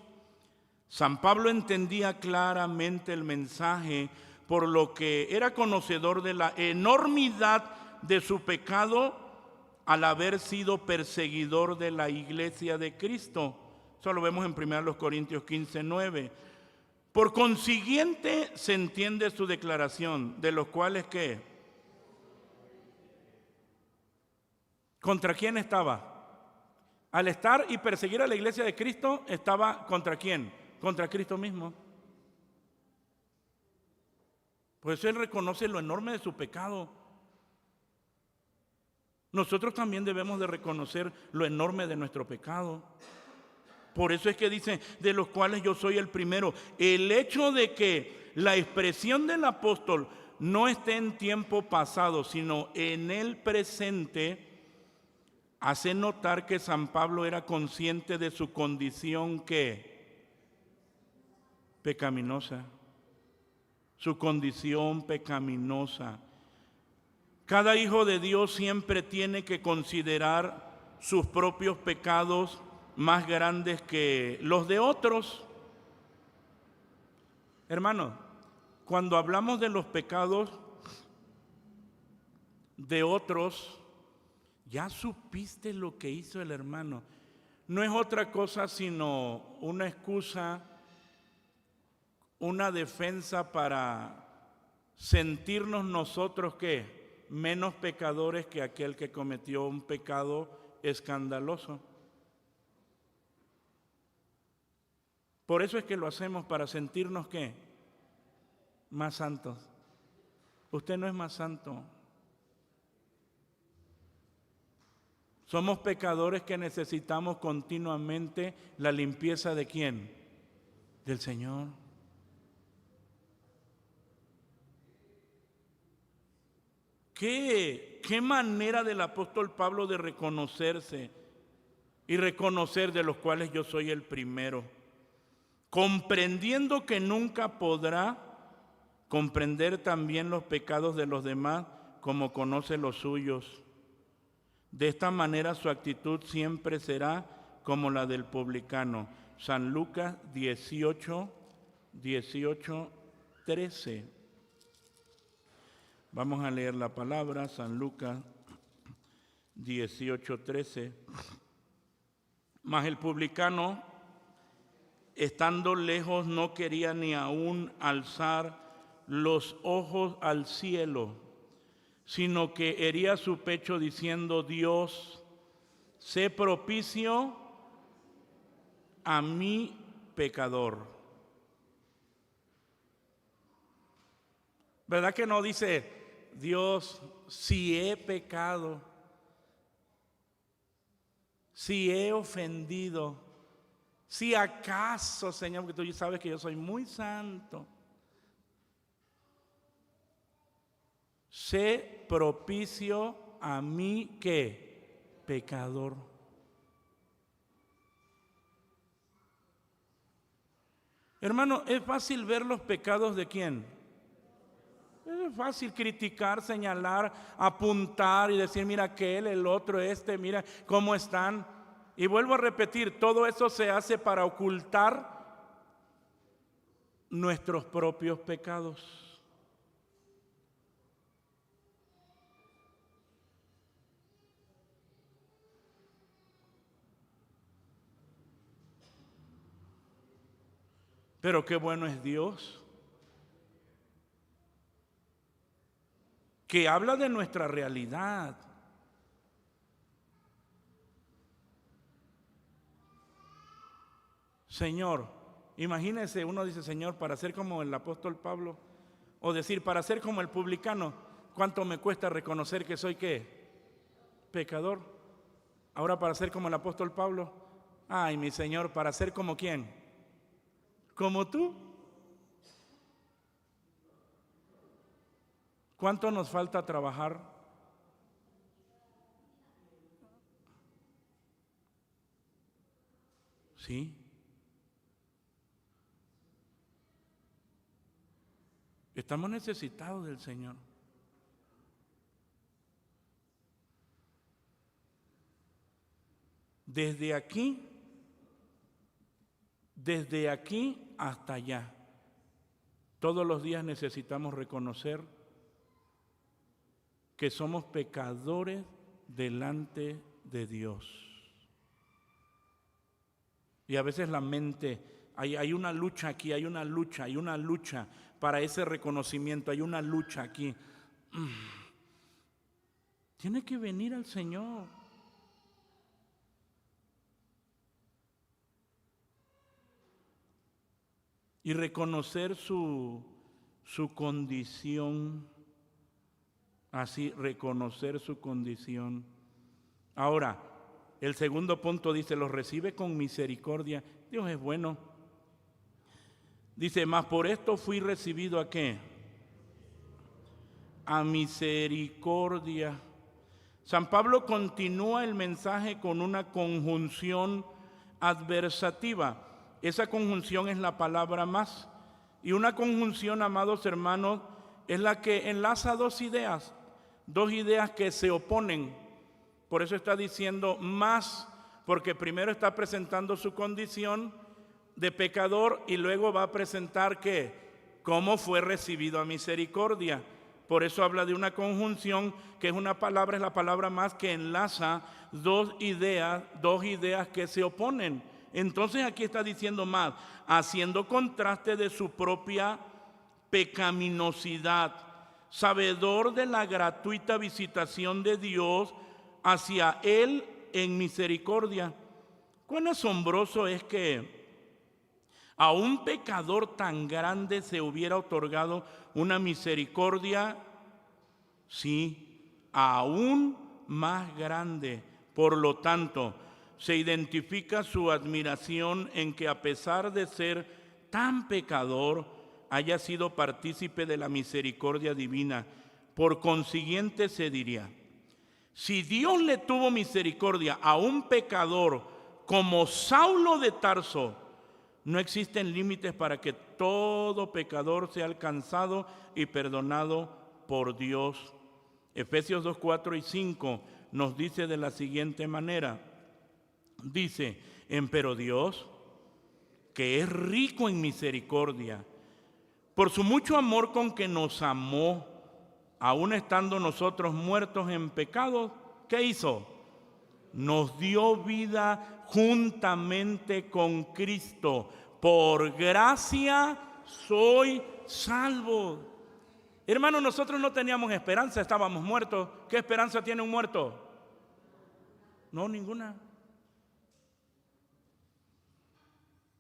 [SPEAKER 1] San Pablo entendía claramente el mensaje, por lo que era conocedor de la enormidad de su pecado al haber sido perseguidor de la iglesia de Cristo. Eso lo vemos en 1 Corintios 15, 9. Por consiguiente se entiende su declaración, de los cuales ¿qué? ¿Contra quién estaba? Al estar y perseguir a la iglesia de Cristo, ¿estaba contra quién? Contra Cristo mismo. Por eso él reconoce lo enorme de su pecado. Nosotros también debemos de reconocer lo enorme de nuestro pecado. Por eso es que dice, de los cuales yo soy el primero. El hecho de que la expresión del apóstol no esté en tiempo pasado, sino en el presente, hace notar que San Pablo era consciente de su condición ¿qué? Pecaminosa. Su condición pecaminosa. Cada hijo de Dios siempre tiene que considerar sus propios pecados más grandes que los de otros. Hermanos, cuando hablamos de los pecados de otros, ya supiste lo que hizo el hermano. No es otra cosa sino una excusa, una defensa para sentirnos nosotros ¿qué? Menos pecadores que aquel que cometió un pecado escandaloso. Por eso es que lo hacemos, para sentirnos ¿qué? Más santos. Usted no es más santo. Somos pecadores que necesitamos continuamente la limpieza ¿de quién? Del Señor. ¿Qué manera del apóstol Pablo de reconocerse y reconocer de los cuales yo soy el primero? Comprendiendo que nunca podrá comprender también los pecados de los demás como conoce los suyos. De esta manera su actitud siempre será como la del publicano. San Lucas 18, 13. Vamos a leer la palabra, San Lucas 18, 13. Mas el publicano, estando lejos, no quería ni aún alzar los ojos al cielo, sino que hería su pecho diciendo: Dios, sé propicio a mí pecador. ¿Verdad que no dice Dios, si he pecado, si he ofendido, si acaso, Señor, porque tú sabes que yo soy muy santo, sé propicio a mí que pecador? Hermano, es fácil ver los pecados de quién. Es fácil criticar, señalar, apuntar y decir, mira aquel, el otro, mira cómo están. Y vuelvo a repetir, todo eso se hace para ocultar nuestros propios pecados. Pero qué bueno es Dios, que habla de nuestra realidad. Señor, imagínese, uno dice, Señor, para ser como el apóstol Pablo, o decir, para ser como el publicano, ¿cuánto me cuesta reconocer que soy qué? Pecador. Ahora para ser como el apóstol Pablo, ay, mi Señor, para ser como quién, como tú. ¿Cuánto nos falta trabajar? Sí. Estamos necesitados del Señor. Desde aquí hasta allá, todos los días necesitamos reconocer que somos pecadores delante de Dios. Y a veces la mente, hay una lucha aquí, hay una lucha para ese reconocimiento, hay una lucha aquí. Tiene que venir al Señor. Y reconocer su condición. Así, reconocer su condición. Ahora, el segundo punto dice, los recibe con misericordia. Dios es bueno. Dice, mas por esto fui recibido ¿a qué? A misericordia. San Pablo continúa el mensaje con una conjunción adversativa. Esa conjunción es la palabra más. Y una conjunción, amados hermanos, es la que enlaza dos ideas que se oponen. Por eso está diciendo más, porque primero está presentando su condición de pecador y luego va a presentar cómo fue recibido a misericordia. Por eso habla de una conjunción que es la palabra más que enlaza dos ideas que se oponen. Entonces aquí está diciendo más, haciendo contraste de su propia pecaminosidad, sabedor de la gratuita visitación de Dios hacia él en misericordia. Cuán asombroso es que a un pecador tan grande se hubiera otorgado una misericordia, sí, aún más grande. Por lo tanto, se identifica su admiración en que a pesar de ser tan pecador, haya sido partícipe de la misericordia divina. Por consiguiente se diría, si Dios le tuvo misericordia a un pecador como Saulo de Tarso, no existen límites para que todo pecador sea alcanzado y perdonado por Dios. Efesios 2, 4 y 5 nos dice de la siguiente manera. Dice, empero Dios, que es rico en misericordia, por su mucho amor con que nos amó, aun estando nosotros muertos en pecados, ¿qué hizo? Nos dio vida juntamente con Cristo. Por gracia soy salvo. Hermano, nosotros no teníamos esperanza, estábamos muertos. ¿Qué esperanza tiene un muerto? No, ninguna.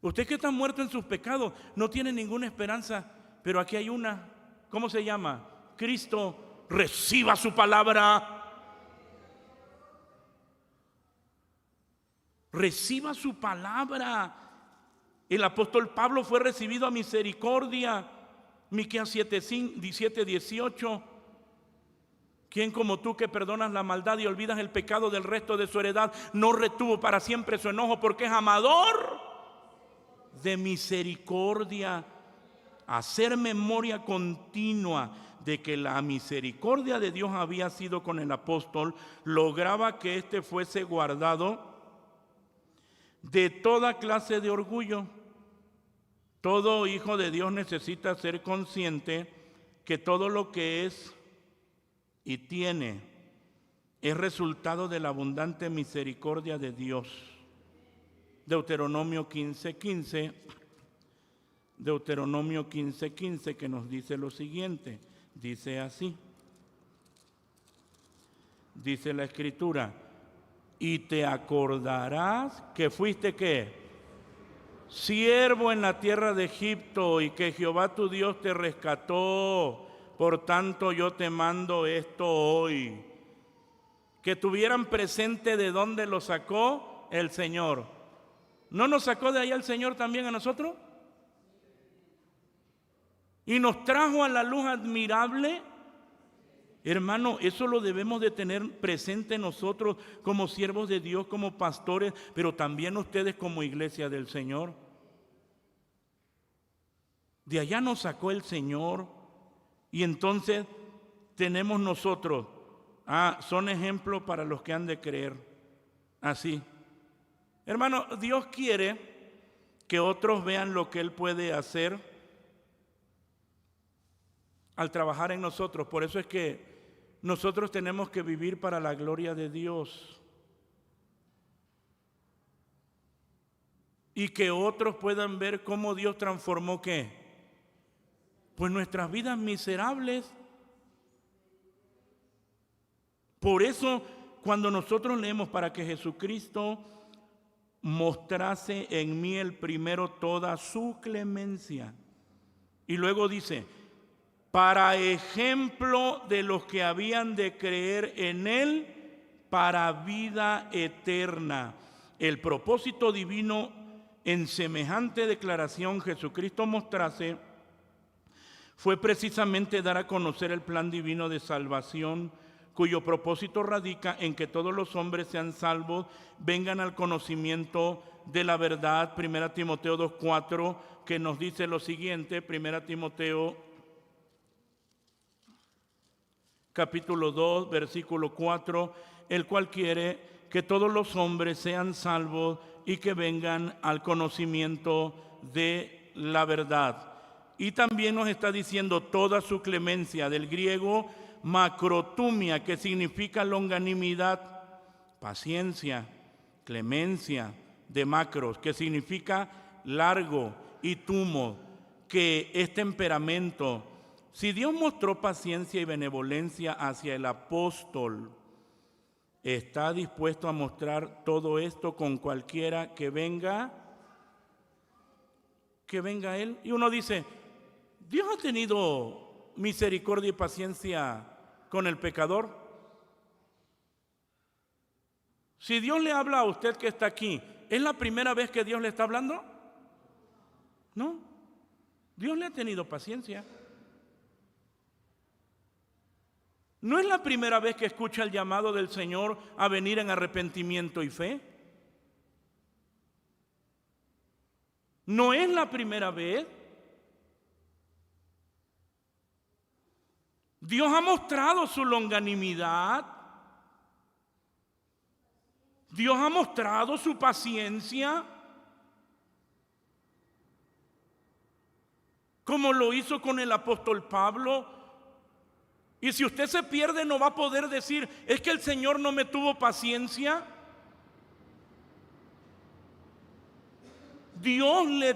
[SPEAKER 1] Usted que está muerto en sus pecados no tiene ninguna esperanza, pero aquí hay una. ¿Cómo se llama? Cristo. Reciba su palabra. Reciba su palabra. El apóstol Pablo fue recibido a misericordia. Miqueas 7:18. ¿Quién como tú que perdonas la maldad y olvidas el pecado del resto de su heredad no retuvo para siempre su enojo porque es amador de misericordia? Hacer memoria continua de que la misericordia de Dios había sido con el apóstol lograba que éste fuese guardado de toda clase de orgullo. Todo hijo de Dios necesita ser consciente que todo lo que es y tiene es resultado de la abundante misericordia de Dios. Deuteronomio 15:15, Deuteronomio 15:15, que nos dice lo siguiente, dice así, dice la Escritura: y te acordarás que fuiste ¿qué? Siervo en la tierra de Egipto, y que Jehová tu Dios te rescató. Por tanto yo te mando esto hoy. Que tuvieran presente de dónde lo sacó el Señor. ¿No nos sacó de allá el Señor también a nosotros? Y nos trajo a la luz admirable. Hermano, eso lo debemos de tener presente nosotros como siervos de Dios, como pastores, pero también ustedes como iglesia del Señor. De allá nos sacó el Señor. Y entonces tenemos nosotros, son ejemplos para los que han de creer. Así. Hermano, Dios quiere que otros vean lo que Él puede hacer al trabajar en nosotros. Por eso es que nosotros tenemos que vivir para la gloria de Dios. Y que otros puedan ver cómo Dios transformó ¿qué? Pues nuestras vidas miserables. Por eso, cuando nosotros leemos para que Jesucristo mostrase en mí el primero toda su clemencia. Y luego dice, para ejemplo de los que habían de creer en Él para vida eterna. El propósito divino en semejante declaración Jesucristo mostrase fue precisamente dar a conocer el plan divino de salvación, cuyo propósito radica en que todos los hombres sean salvos, vengan al conocimiento de la verdad. 1 Timoteo 2:4, que nos dice lo siguiente, 1 Timoteo capítulo 2, versículo 4, el cual quiere que todos los hombres sean salvos y que vengan al conocimiento de la verdad. Y también nos está diciendo toda su clemencia, del griego macrotumia, que significa longanimidad, paciencia, clemencia, de macros, que significa largo, y tumo, que es temperamento. Si Dios mostró paciencia y benevolencia hacia el apóstol, está dispuesto a mostrar todo esto con cualquiera que venga a Él. Y uno dice, ¿Dios ha tenido misericordia y paciencia con el pecador? Si Dios le habla a usted que está aquí, ¿es la primera vez que Dios le está hablando? No, Dios le ha tenido paciencia. ¿No es la primera vez que escucha el llamado del Señor a venir en arrepentimiento y fe? ¿No es la primera vez? Dios ha mostrado su longanimidad. Dios ha mostrado su paciencia, como lo hizo con el apóstol Pablo. Y si usted se pierde, no va a poder decir, es que el Señor no me tuvo paciencia. Dios le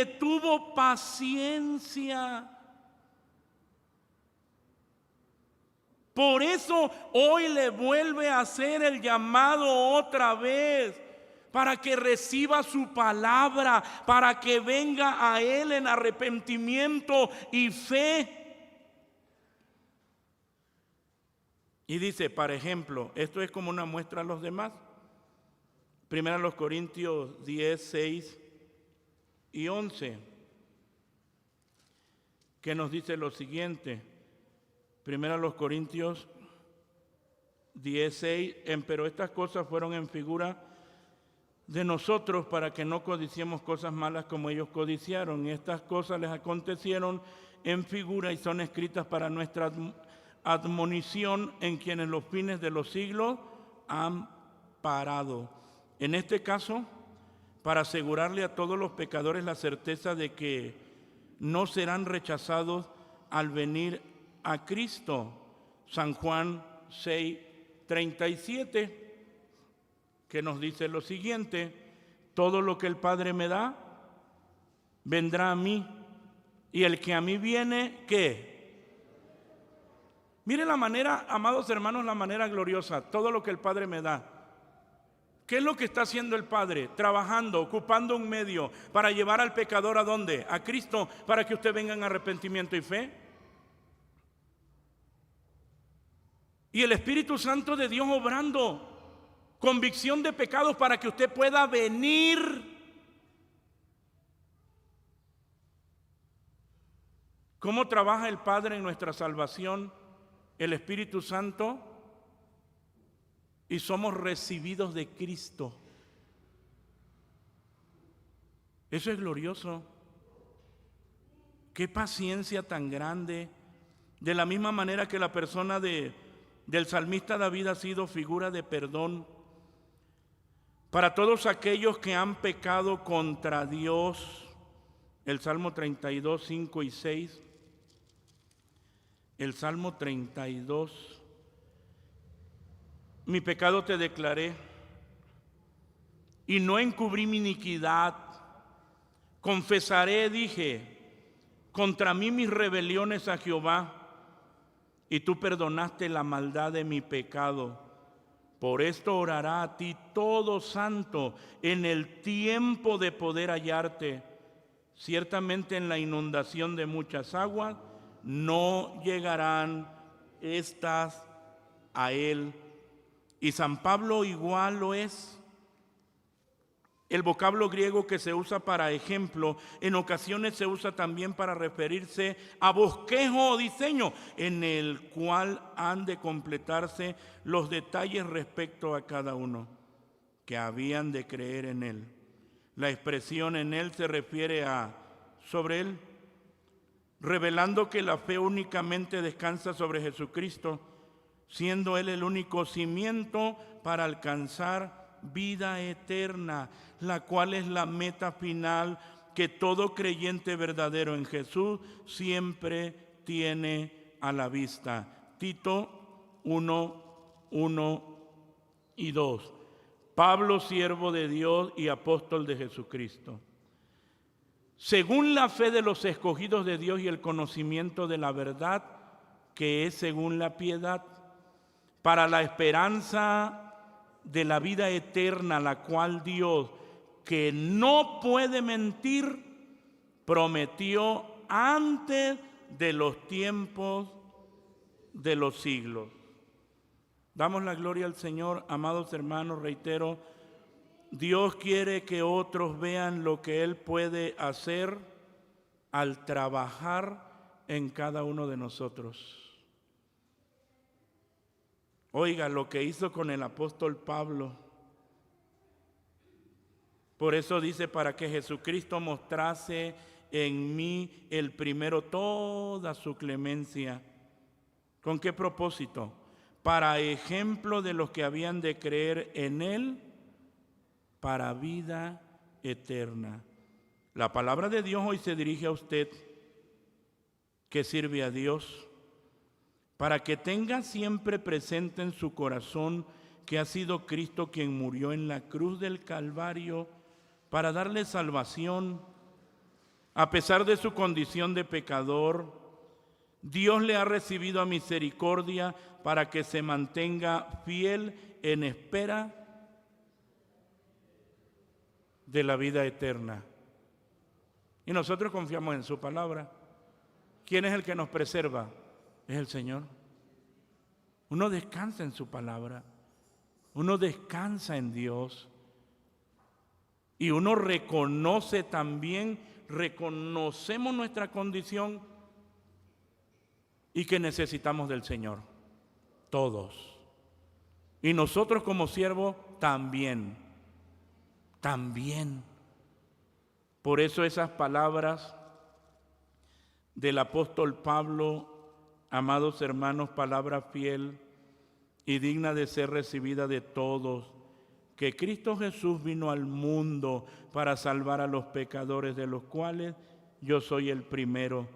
[SPEAKER 1] tuvo paciencia. Por eso hoy le vuelve a hacer el llamado otra vez. para que reciba su palabra, para que venga a Él en arrepentimiento y fe. Y dice, por ejemplo, esto es como una muestra a los demás. Primera los Corintios 10, 6 y 11, que nos dice lo siguiente. Primera los Corintios 10, 6, pero estas cosas fueron en figura de nosotros para que no codiciemos cosas malas como ellos codiciaron. Y estas cosas les acontecieron en figura y son escritas para nuestra admonición, en quienes los fines de los siglos han parado. En este caso, para asegurarle a todos los pecadores la certeza de que no serán rechazados al venir a Cristo. San Juan 6:37, que nos dice lo siguiente: todo lo que el Padre me da, vendrá a mí, y el que a mí viene, ¿qué? Mire la manera, amados hermanos, la manera gloriosa, todo lo que el Padre me da. ¿Qué es lo que está haciendo el Padre? Trabajando, ocupando un medio para llevar al pecador ¿a dónde? A Cristo, para que usted venga en arrepentimiento y fe. Y el Espíritu Santo de Dios obrando convicción de pecados para que usted pueda venir. ¿Cómo trabaja el Padre en nuestra salvación? El Espíritu Santo, y somos recibidos de Cristo. Eso es glorioso. Qué paciencia tan grande. De la misma manera que la persona del salmista David ha sido figura de perdón para todos aquellos que han pecado contra Dios. El Salmo 32, 5 y 6. El Salmo 32. Mi pecado te declaré y no encubrí mi iniquidad. Confesaré, dije, contra mí mis rebeliones a Jehová, y tú perdonaste la maldad de mi pecado. Por esto orará a ti todo santo en el tiempo de poder hallarte. Ciertamente en la inundación de muchas aguas no llegarán estas a él. Y San Pablo igual lo es. El vocablo griego que se usa para ejemplo, en ocasiones se usa también para referirse a bosquejo o diseño, en el cual han de completarse los detalles respecto a cada uno, que habían de creer en él. La expresión en él se refiere a sobre él, revelando que la fe únicamente descansa sobre Jesucristo, siendo él el único cimiento para alcanzar vida eterna, la cual es la meta final que todo creyente verdadero en Jesús siempre tiene a la vista. Tito 1, 1 y 2. Pablo, siervo de Dios y apóstol de Jesucristo, según la fe de los escogidos de Dios y el conocimiento de la verdad, que es según la piedad, para la esperanza de la vida eterna, la cual Dios, que no puede mentir, prometió antes de los tiempos de los siglos. Damos la gloria al Señor, amados hermanos, reitero, Dios quiere que otros vean lo que Él puede hacer al trabajar en cada uno de nosotros. Oiga lo que hizo con el apóstol Pablo. Por eso dice, para que Jesucristo mostrase en mí el primero toda su clemencia. ¿Con qué propósito? Para ejemplo de los que habían de creer en Él para vida eterna. La palabra de Dios hoy se dirige a usted que sirve a Dios, para que tenga siempre presente en su corazón que ha sido Cristo quien murió en la cruz del Calvario para darle salvación. A pesar de su condición de pecador, Dios le ha recibido a misericordia para que se mantenga fiel en espera de la vida eterna. Y nosotros confiamos en su palabra. ¿Quién es el que nos preserva? Es el Señor. Uno descansa en su palabra. Uno descansa en Dios. Y uno reconoce también, reconocemos nuestra condición y que necesitamos del Señor. Todos. Y nosotros como siervos también. También. Por eso esas palabras del apóstol Pablo, amados hermanos, palabra fiel y digna de ser recibida de todos, que Cristo Jesús vino al mundo para salvar a los pecadores, de los cuales yo soy el primero.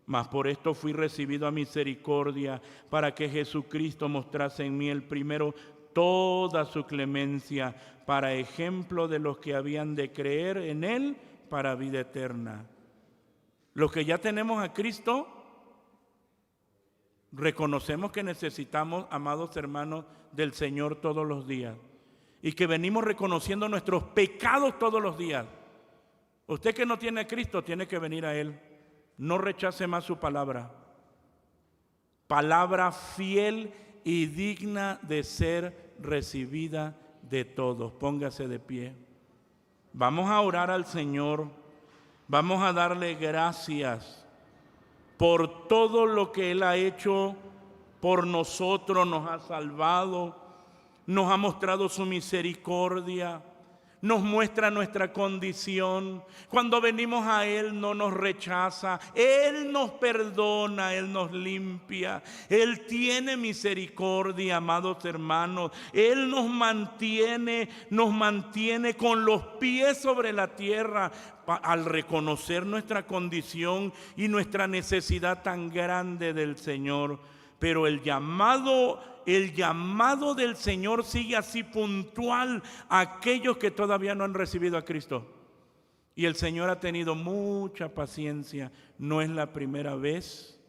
[SPEAKER 1] Mas por esto fui recibido a misericordia, para que Jesucristo mostrase en mí el primero toda su clemencia, para ejemplo de los que habían de creer en Él para vida eterna. Los que ya tenemos a Cristo, reconocemos que necesitamos, amados hermanos, del Señor todos los días. Y que venimos reconociendo nuestros pecados todos los días. Usted que no tiene a Cristo, tiene que venir a Él. No rechace más su palabra. Palabra fiel y digna de ser recibida de todos. Póngase de pie. Vamos a orar al Señor. Vamos a darle gracias por todo lo que Él ha hecho por nosotros, nos ha salvado, nos ha mostrado su misericordia, nos muestra nuestra condición. Cuando venimos a Él no nos rechaza, Él nos perdona, Él nos limpia, Él tiene misericordia, amados hermanos. Él nos mantiene con los pies sobre la tierra al reconocer nuestra condición y nuestra necesidad tan grande del Señor. Pero el llamado del Señor sigue así puntual a aquellos que todavía no han recibido a Cristo. Y el Señor ha tenido mucha paciencia. No es la primera vez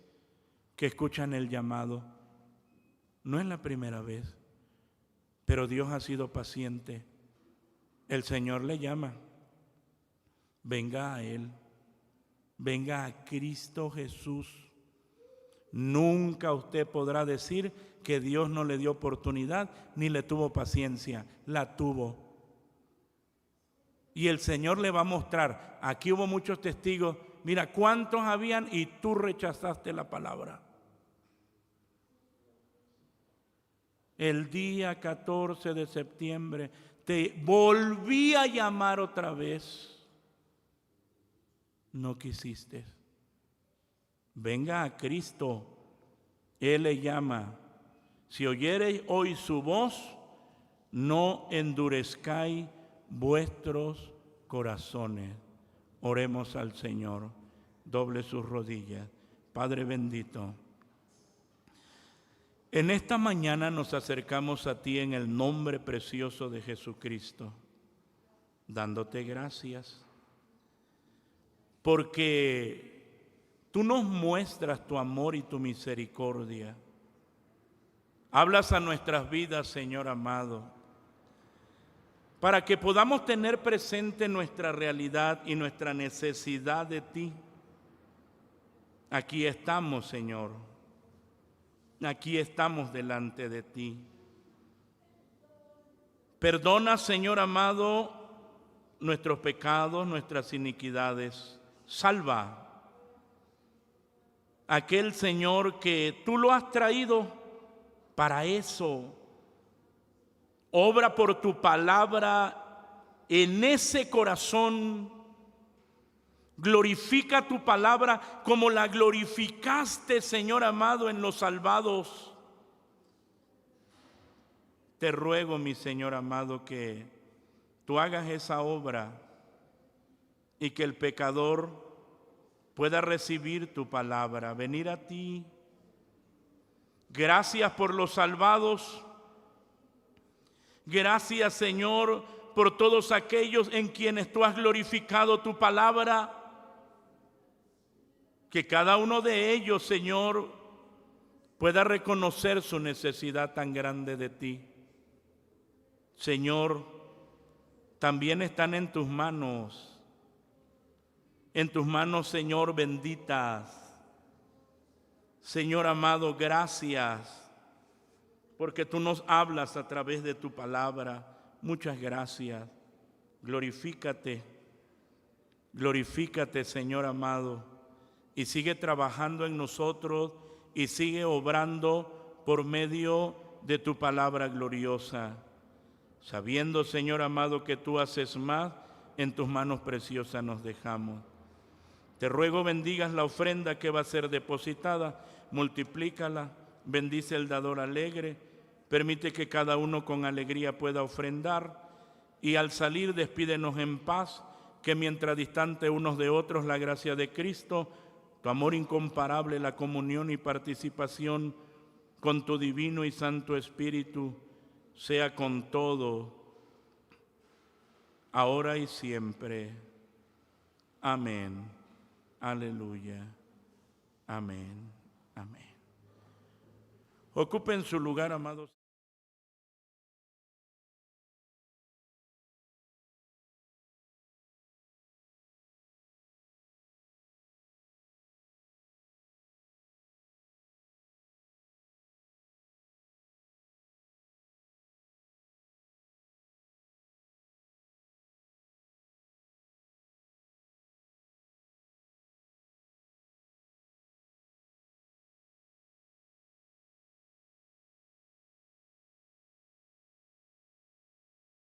[SPEAKER 1] que escuchan el llamado. No es la primera vez. Pero Dios ha sido paciente. El Señor le llama. Venga a Él. Venga a Cristo Jesús. Nunca usted podrá decir que Dios no le dio oportunidad ni le tuvo paciencia. La tuvo. Y el Señor le va a mostrar. Aquí hubo muchos testigos. Mira cuántos habían y tú rechazaste la palabra. El día 14 de septiembre te volví a llamar otra vez. No quisiste. Venga a Cristo, Él le llama. Si oyereis hoy su voz, no endurezcáis vuestros corazones. Oremos al Señor. Doble sus rodillas. Padre bendito, en esta mañana nos acercamos a ti en el nombre precioso de Jesucristo, dándote gracias, porque tú nos muestras tu amor y tu misericordia. Hablas a nuestras vidas, Señor amado, para que podamos tener presente nuestra realidad y nuestra necesidad de ti. Aquí estamos, Señor. Aquí estamos delante de ti. Perdona, Señor amado, nuestros pecados, nuestras iniquidades. Salva aquel Señor que tú lo has traído para eso. Obra por tu palabra en ese corazón. Glorifica tu palabra como la glorificaste, Señor amado, en los salvados. Te ruego, mi Señor amado, que tú hagas esa obra y que el pecador pueda recibir tu palabra, venir a ti. Gracias por los salvados. Gracias, Señor, por todos aquellos en quienes tú has glorificado tu palabra. Que cada uno de ellos, Señor, pueda reconocer su necesidad tan grande de ti. Señor, también están en tus manos. En tus manos, Señor, benditas. Señor amado, gracias, porque tú nos hablas a través de tu palabra. Muchas gracias. Glorifícate, glorifícate, Señor amado, y sigue trabajando en nosotros y sigue obrando por medio de tu palabra gloriosa. Sabiendo, Señor amado, que tú haces más, en tus manos preciosas nos dejamos. Te ruego bendigas la ofrenda que va a ser depositada, multiplícala, bendice el dador alegre, permite que cada uno con alegría pueda ofrendar y al salir despídenos en paz, que mientras distante unos de otros la gracia de Cristo, tu amor incomparable, la comunión y participación con tu divino y santo Espíritu, sea con todo, ahora y siempre. Amén. Aleluya. Amén. Amén. Ocupen su lugar, amados.